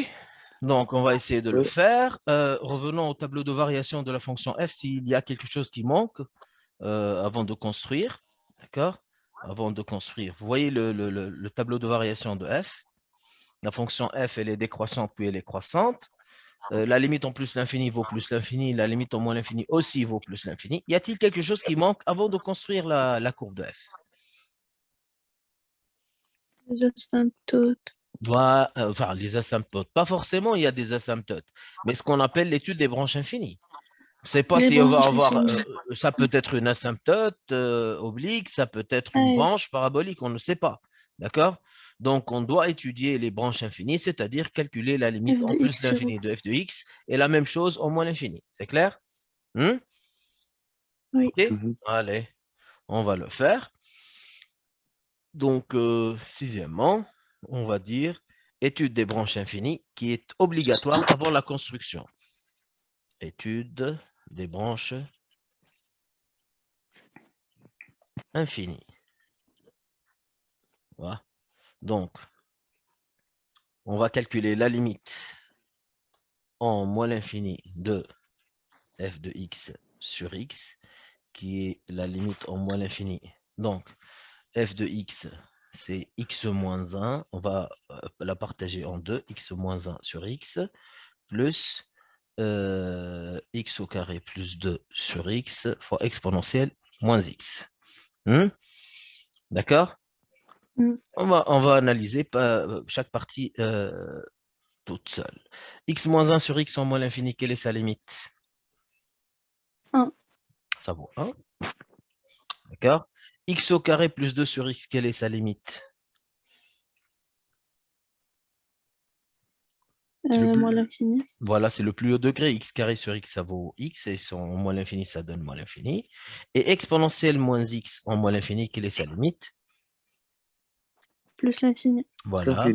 Speaker 1: Donc, on va essayer de le faire. Revenons au tableau de variation de la fonction f s'il y a quelque chose qui manque avant de construire. D'accord? Avant de construire. Vous voyez le tableau de variation de f. La fonction f, elle est décroissante, puis elle est croissante. La limite en plus l'infini vaut plus l'infini. La limite en moins l'infini aussi vaut plus l'infini. Y a-t-il quelque chose qui manque avant de construire la courbe de f?
Speaker 3: Les asymptotes.
Speaker 1: Enfin, les asymptotes. Pas forcément, il y a des asymptotes. Mais ce qu'on appelle l'étude des branches infinies. Je ne sais pas
Speaker 3: Les
Speaker 1: si on va
Speaker 3: branches
Speaker 1: avoir.
Speaker 3: infinies.
Speaker 1: Ça peut être une asymptote oblique, ça peut être une
Speaker 3: Ah,
Speaker 1: branche parabolique, on ne sait pas. D'accord? Donc, on doit étudier les branches infinies, c'est-à-dire calculer la limite
Speaker 3: f
Speaker 1: en
Speaker 3: de
Speaker 1: plus
Speaker 3: x sur
Speaker 1: l'infini de f
Speaker 3: x.
Speaker 1: de x et la même chose en moins l'infini. C'est clair?
Speaker 3: Oui.
Speaker 1: OK? Allez, on va le faire. Donc, sixièmement, on va dire étude des branches infinies qui est obligatoire avant la construction. Étude des branches infinies. Voilà. Donc, on va calculer la limite en moins l'infini de f de x sur x, qui est la limite en moins l'infini. Donc, f de x, c'est x moins 1. On va la partager en deux, x moins 1 sur x, plus x au carré plus 2 sur x fois exponentielle moins x. D'accord? On va analyser chaque partie toute seule. X moins 1 sur x en moins l'infini, quelle est sa limite?
Speaker 3: 1.
Speaker 1: Ça vaut 1. D'accord? X au carré plus 2 sur x, quelle est sa limite?
Speaker 3: Moins l'infini.
Speaker 1: Voilà, c'est le plus haut degré. X carré sur x, ça vaut x. Et en moins l'infini, ça donne moins l'infini. Et exponentielle moins x en moins l'infini, quelle est sa limite?
Speaker 3: Plus l'infini.
Speaker 1: Voilà.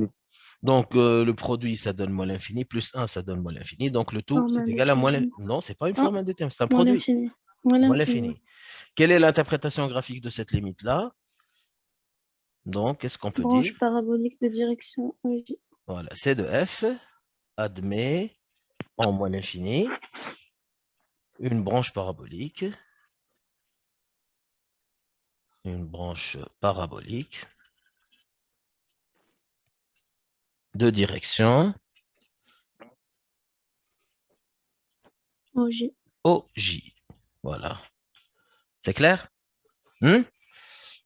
Speaker 1: Donc, le produit, ça donne moins l'infini. Plus 1, ça donne moins l'infini. Donc, le tout, c'est égal à moins l'infini. Non, ce n'est pas une forme indéterminée, c'est un
Speaker 3: Moins
Speaker 1: produit.
Speaker 3: l'infini.
Speaker 1: Moins l'infini. Quelle est l'interprétation graphique de cette limite-là? Donc, qu'est-ce qu'on peut dire?
Speaker 3: Branche parabolique de direction. Oui.
Speaker 1: Voilà, C de f admet en moins l'infini une branche parabolique. Une branche parabolique de direction
Speaker 3: OJ.
Speaker 1: OJ. Voilà. C'est clair? Hmm.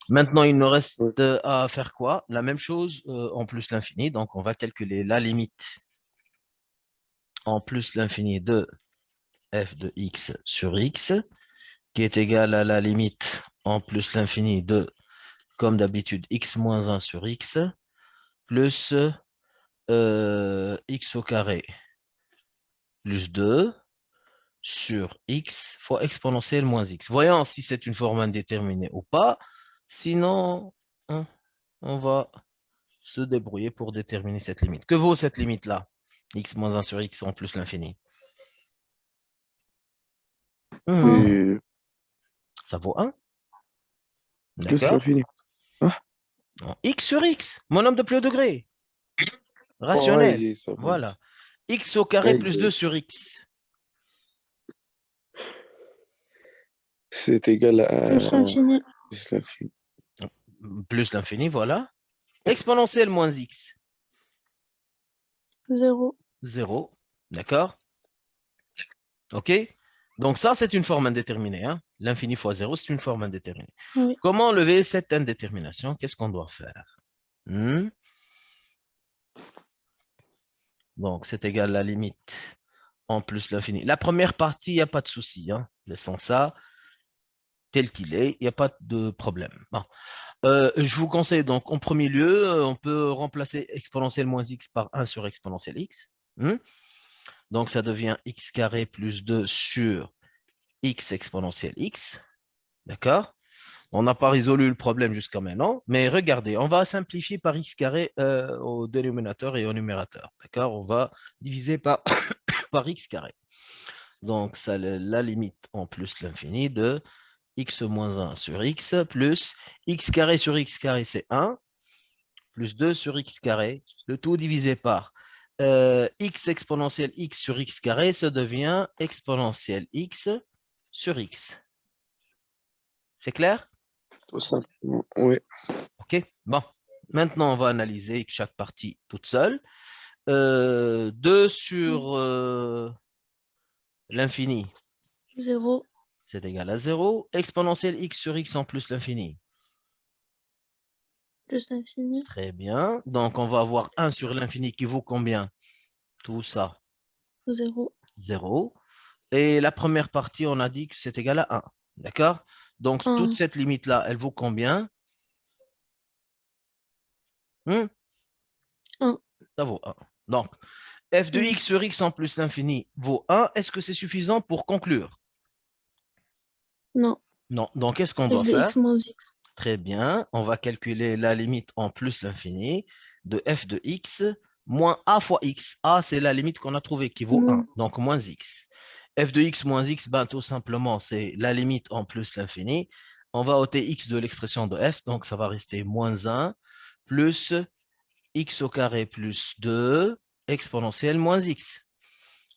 Speaker 1: Maintenant, il nous reste
Speaker 4: Ouais.
Speaker 1: à faire quoi? La même chose en plus l'infini. Donc, on va calculer la limite en plus l'infini de f de x sur x, qui est égale à la limite en plus l'infini de, comme d'habitude, x moins 1 sur x, plus x au carré plus 2 sur x fois exponentielle moins x. Voyons si c'est une forme indéterminée ou pas. Sinon, hein, on va se débrouiller pour déterminer cette limite. Que vaut cette limite-là? X moins 1 sur x en plus l'infini.
Speaker 4: Et
Speaker 1: Ça vaut 1.
Speaker 4: plus
Speaker 1: D'accord?
Speaker 4: l'infini. Ah,
Speaker 1: Non, x sur x, mon nombre de plus haut degré.
Speaker 4: oh,
Speaker 1: Rationnel.
Speaker 4: aïe, ça
Speaker 1: Voilà.
Speaker 4: marche.
Speaker 1: X au carré
Speaker 4: Aïe,
Speaker 1: plus 2
Speaker 4: aïe.
Speaker 1: sur x.
Speaker 4: C'est égal
Speaker 3: Plus
Speaker 4: à
Speaker 3: l'infini.
Speaker 4: plus l'infini.
Speaker 1: Plus l'infini, voilà. Exponentielle moins x.
Speaker 3: 0.
Speaker 1: 0. D'accord? OK? Donc ça, c'est une forme indéterminée. Hein? L'infini fois 0, c'est une forme indéterminée.
Speaker 3: Oui.
Speaker 1: Comment lever cette indétermination? Qu'est-ce qu'on doit faire? Donc, c'est égal à la limite en plus l'infini. La première partie, il n'y a pas de souci. Hein? Laissons ça tel qu'il est. Il n'y a pas de problème. Bon. Je vous conseille donc, en premier lieu, on peut remplacer exponentielle moins x par 1 sur exponentielle x. Donc, ça devient x carré plus 2 sur x exponentielle x. D'accord? On n'a pas résolu le problème jusqu'à maintenant, mais regardez, on va simplifier par x carré au dénominateur et au numérateur. D'accord? On va diviser par, par x carré. Donc, ça, la limite en plus l'infini de x moins 1 sur x plus x carré sur x carré, c'est 1, plus 2 sur x carré, le tout divisé par x exponentielle x sur x carré, ça devient exponentielle x sur x. C'est clair?
Speaker 4: Tout simplement. Oui.
Speaker 1: OK. Bon. Maintenant, on va analyser chaque partie toute seule. 2 sur l'infini,
Speaker 3: 0.
Speaker 1: c'est égal à 0. Exponentielle x sur x en plus l'infini.
Speaker 3: Plus l'infini.
Speaker 1: Très bien. Donc, on va avoir 1 sur l'infini qui vaut combien? Tout ça,
Speaker 3: 0.
Speaker 1: 0. Et la première partie, on a dit que c'est égal à 1. D'accord? Donc, toute
Speaker 3: 1.
Speaker 1: cette limite-là, elle vaut combien? 1.
Speaker 3: 1.
Speaker 1: Ça vaut 1. Donc, f de x sur x en plus l'infini vaut 1. Est-ce que c'est suffisant pour conclure?
Speaker 3: Non.
Speaker 1: Non. Donc, qu'est-ce qu'on
Speaker 3: F
Speaker 1: doit
Speaker 3: de
Speaker 1: faire?
Speaker 3: x moins x.
Speaker 1: Très bien. On va calculer la limite en plus l'infini de f de x moins a fois x. A, c'est la limite qu'on a trouvée qui vaut 1. Donc, moins x. F de x moins x, ben, tout simplement, c'est la limite en plus l'infini. On va ôter x de l'expression de f. Donc, ça va rester moins 1 plus x au carré plus 2 exponentielle moins x.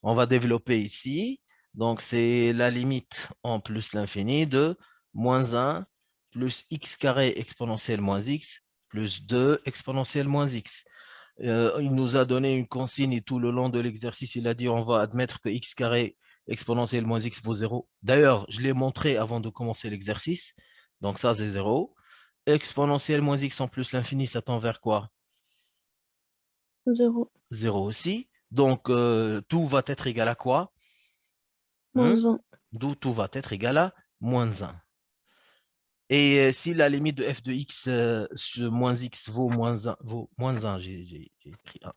Speaker 1: On va développer ici. Donc, c'est la limite en plus l'infini de moins 1 plus x carré exponentielle moins x plus 2 exponentielle moins x. Il nous a donné une consigne et tout le long de l'exercice, il a dit on va admettre que x carré exponentielle moins x vaut 0. D'ailleurs, je l'ai montré avant de commencer l'exercice. Donc, ça, c'est 0. Exponentielle moins x en plus l'infini, ça tend vers quoi?
Speaker 3: 0.
Speaker 1: 0 aussi. Donc, tout va être égal à quoi?
Speaker 3: Moins 1.
Speaker 1: D'où tout va être égal à moins 1. Et si la limite de f de x sur moins x vaut moins 1, j'ai écrit 1.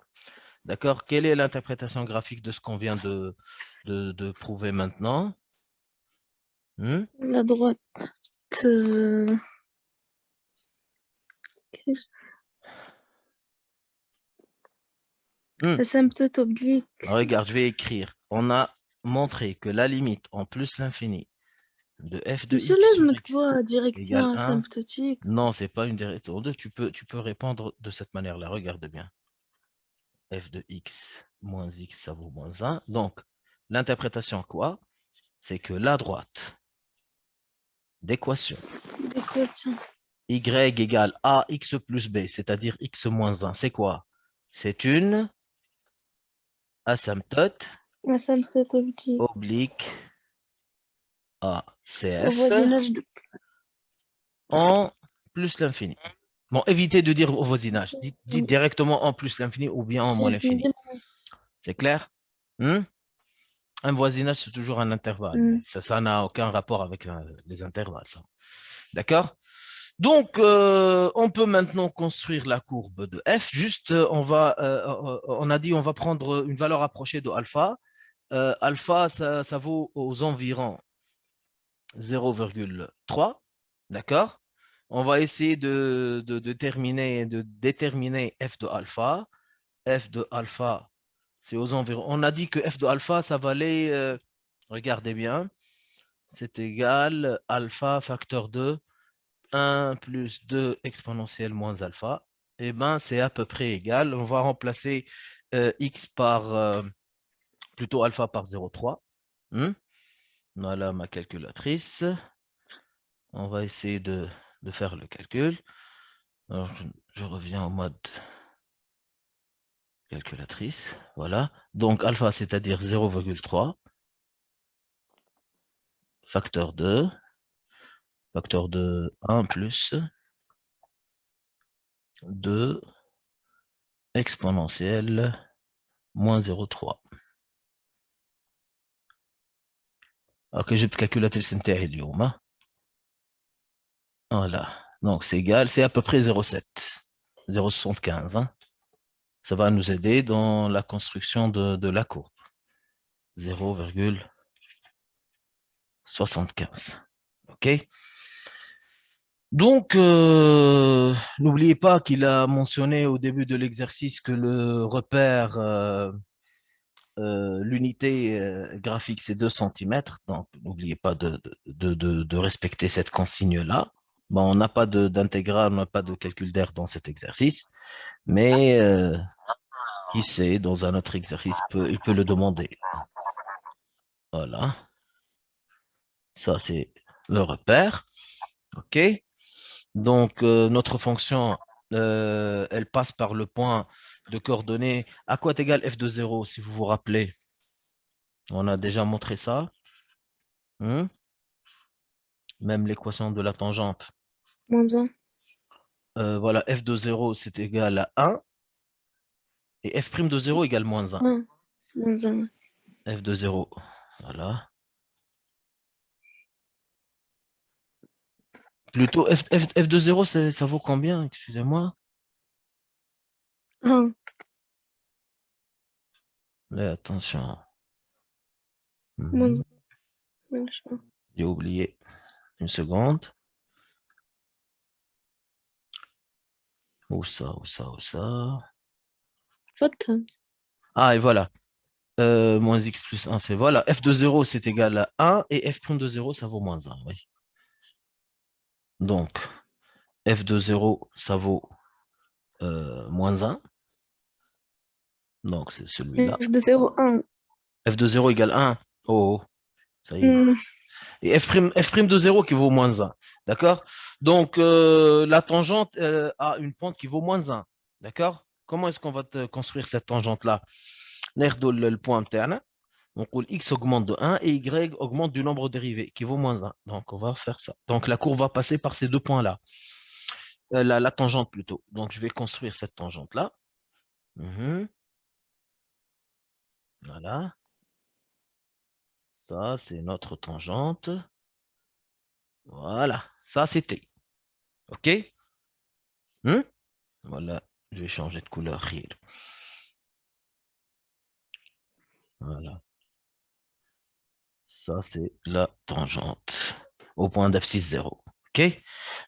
Speaker 1: D'accord? Quelle est l'interprétation graphique de ce qu'on vient de prouver maintenant?
Speaker 3: La droite. Asymptote oblique.
Speaker 1: Regarde, je vais écrire. On a montré que la limite en plus l'infini de f de
Speaker 3: Monsieur,
Speaker 1: x sur
Speaker 3: laisse-moi
Speaker 1: x
Speaker 3: voir direction
Speaker 1: égale 1.
Speaker 3: asymptotique.
Speaker 1: Non, ce n'est pas une direction. Tu peux répondre de cette manière-là. Regarde bien. F de x moins x, ça vaut moins 1. Donc, l'interprétation quoi? C'est que la droite d'équation
Speaker 3: D'équation.
Speaker 1: y égale ax plus b, c'est-à-dire x moins 1, c'est quoi? C'est une asymptote
Speaker 3: Asymptote oblique.
Speaker 1: oblique A,
Speaker 3: Au
Speaker 1: CF
Speaker 3: voisinage de...
Speaker 1: en plus l'infini. Bon, évitez de dire au voisinage. Dites directement en plus l'infini ou bien en moins l'infini. C'est clair? Hmm? Un voisinage, c'est toujours un intervalle. Mais ça n'a aucun rapport avec les intervalles. Ça. D'accord? Donc, on peut maintenant construire la courbe de f. Juste, on a dit on va prendre une valeur approchée de alpha. Alpha, ça vaut aux environs 0,3. D'accord? On va essayer de déterminer f de alpha. F de alpha, c'est aux environs. On a dit que f de alpha, ça valait, regardez bien, c'est égal alpha facteur de 1 plus 2 exponentielle moins alpha. Eh bien, c'est à peu près égal. On va remplacer x par, plutôt alpha par 0,3. Voilà ma calculatrice. On va essayer de faire le calcul. Alors, je reviens au mode calculatrice. Voilà. Donc, alpha, c'est-à-dire 0,3. Facteur de 1 plus 2 exponentielle moins 0,3. Ok, j'ai calculé le Voilà. Donc, c'est égal, c'est à peu près 0,7, 0,75. Hein. Ça va nous aider dans la construction de la courbe. 0,75. OK? Donc, n'oubliez pas qu'il a mentionné au début de l'exercice que le repère, l'unité graphique, c'est 2 cm. Donc, n'oubliez pas de respecter cette consigne-là. Bon, on n'a pas d'intégrale, on n'a pas de calcul d'air dans cet exercice, mais qui sait, dans un autre exercice, il peut le demander. Voilà. Ça, c'est le repère. OK? Donc, notre fonction, elle passe par le point de coordonnées. À quoi est égal f de 0, si vous vous rappelez? On a déjà montré ça. Même l'équation de la tangente.
Speaker 3: Moins 1.
Speaker 1: Voilà, f de 0, c'est égal à 1. Et f' de 0 égale moins 1.
Speaker 3: Moins 1.
Speaker 1: F de 0, voilà. Plutôt, f de 0, ça vaut combien? Excusez-moi.
Speaker 3: 1.
Speaker 1: Mais attention.
Speaker 3: Moins 1.
Speaker 1: J'ai oublié. Une seconde. Où ça?
Speaker 3: Faute.
Speaker 1: Ah, et voilà. Moins x plus 1, c'est voilà. F de 0, c'est égal à 1. Et f' de 0, ça vaut moins 1. Oui. Donc, f de 0, ça vaut moins 1. Donc, c'est celui-là.
Speaker 3: F de 0, 1.
Speaker 1: F de 0 égale 1. Oh, ça y est. Et f' de 0 qui vaut moins 1. D'accord? Donc, la tangente a une pente qui vaut moins 1. D'accord? Comment est-ce qu'on va construire cette tangente-là? Le point interne. Donc, x augmente de 1 et y augmente du nombre dérivé qui vaut moins 1. Donc, on va faire ça. Donc, la courbe va passer par ces deux points-là. La tangente plutôt. Donc, je vais construire cette tangente-là. Voilà. Ça, c'est notre tangente. Voilà. Ça, c'était. OK? Voilà. Je vais changer de couleur. Voilà. Ça, c'est la tangente au point d'abscisse 0. OK?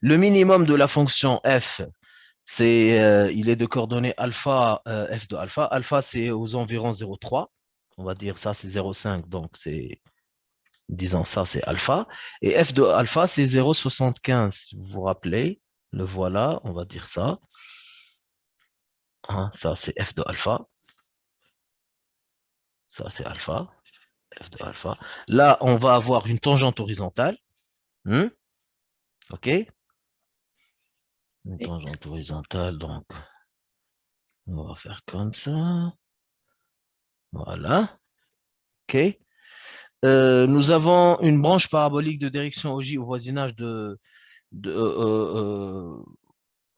Speaker 1: Le minimum de la fonction f, il est de coordonnées alpha, f de alpha. Alpha, c'est aux environs 0,3. On va dire ça, c'est 0,5. Donc, disons ça, c'est alpha. Et f de alpha, c'est 0,75. Si vous vous rappelez, le voilà, on va dire ça. Hein, ça, c'est f de alpha. Ça, c'est alpha. F de alpha. Là, on va avoir une tangente horizontale. OK? Une tangente horizontale, donc, on va faire comme ça. Voilà. OK? Nous avons une branche parabolique de direction OJ au voisinage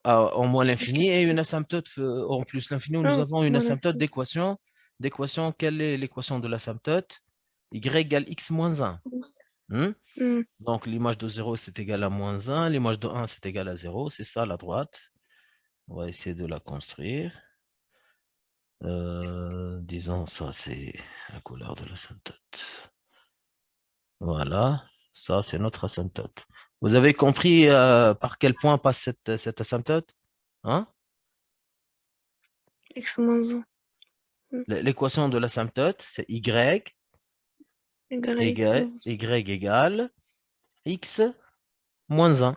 Speaker 1: en moins l'infini et une asymptote en plus l'infini où nous
Speaker 3: Ah,
Speaker 1: avons une
Speaker 3: moins
Speaker 1: asymptote
Speaker 3: l'infini.
Speaker 1: d'équation. Quelle est l'équation de l'asymptote? Y égale x moins 1. Donc, l'image de 0, c'est égal à moins 1. L'image de 1, c'est égal à 0. C'est ça, la droite. On va essayer de la construire. Disons, ça, c'est la couleur de l'asymptote. Voilà. Ça, c'est notre asymptote. Vous avez compris par quel point passe cette asymptote? Hein?
Speaker 3: X moins 1.
Speaker 1: L'équation de l'asymptote, c'est y
Speaker 3: Égal à X moins 1.
Speaker 1: égale x moins 1.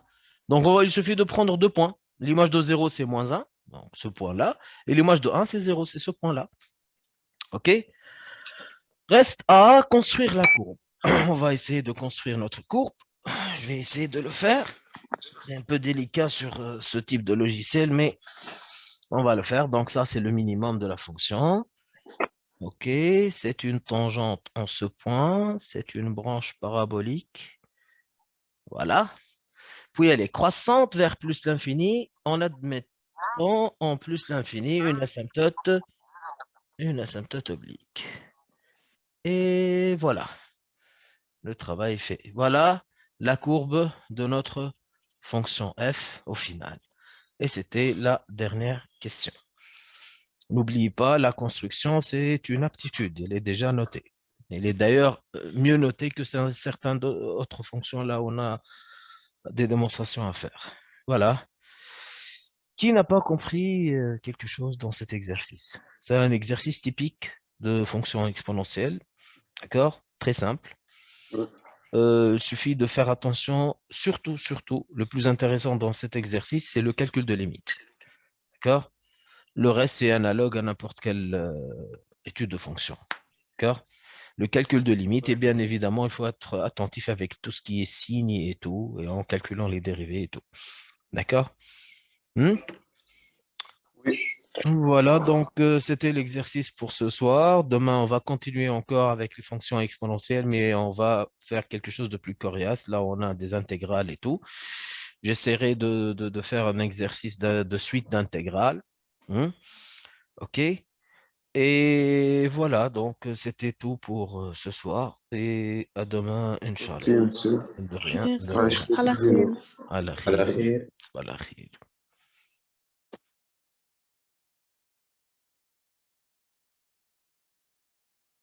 Speaker 1: Donc, il suffit de prendre 2 points. L'image de 0, c'est moins 1, donc ce point-là. Et l'image de 1, c'est 0, c'est ce point-là. OK? Reste à construire la courbe. On va essayer de construire notre courbe. Je vais essayer de le faire. C'est un peu délicat sur ce type de logiciel, mais on va le faire. Donc, ça, c'est le minimum de la fonction. OK, c'est une tangente en ce point. C'est une branche parabolique. Voilà. Puis, elle est croissante vers plus l'infini en admettant en plus l'infini une asymptote oblique. Et voilà. Le travail est fait. Voilà la courbe de notre fonction f au final. Et c'était la dernière question. N'oubliez pas, la construction, c'est une aptitude. Elle est déjà notée. Elle est d'ailleurs mieux notée que certaines autres fonctions là où on a des démonstrations à faire. Voilà. Qui n'a pas compris quelque chose dans cet exercice? C'est un exercice typique de fonction exponentielle. D'accord? Très simple. Il suffit de faire attention, surtout, le plus intéressant dans cet exercice, c'est le calcul de limite. D'accord? Le reste, c'est analogue à n'importe quelle étude de fonction. D'accord? Le calcul de limite, et bien évidemment, il faut être attentif avec tout ce qui est signe et tout, et en calculant les dérivés et tout. D'accord? Voilà, donc c'était l'exercice pour ce soir. Demain, on va continuer encore avec les fonctions exponentielles, mais on va faire quelque chose de plus coriace. Là, on a des intégrales et tout. J'essaierai de faire un exercice de suite d'intégrales. OK? Et voilà, donc c'était tout pour ce soir. Et à demain, Inch'Allah.
Speaker 4: Merci, monsieur.
Speaker 1: De rien, de
Speaker 3: Merci.
Speaker 4: Ouais,
Speaker 1: rien.
Speaker 4: je te
Speaker 3: À la
Speaker 4: dis,
Speaker 3: prochaine.
Speaker 1: À la
Speaker 5: على
Speaker 1: khir.
Speaker 5: خير.
Speaker 1: À la khir.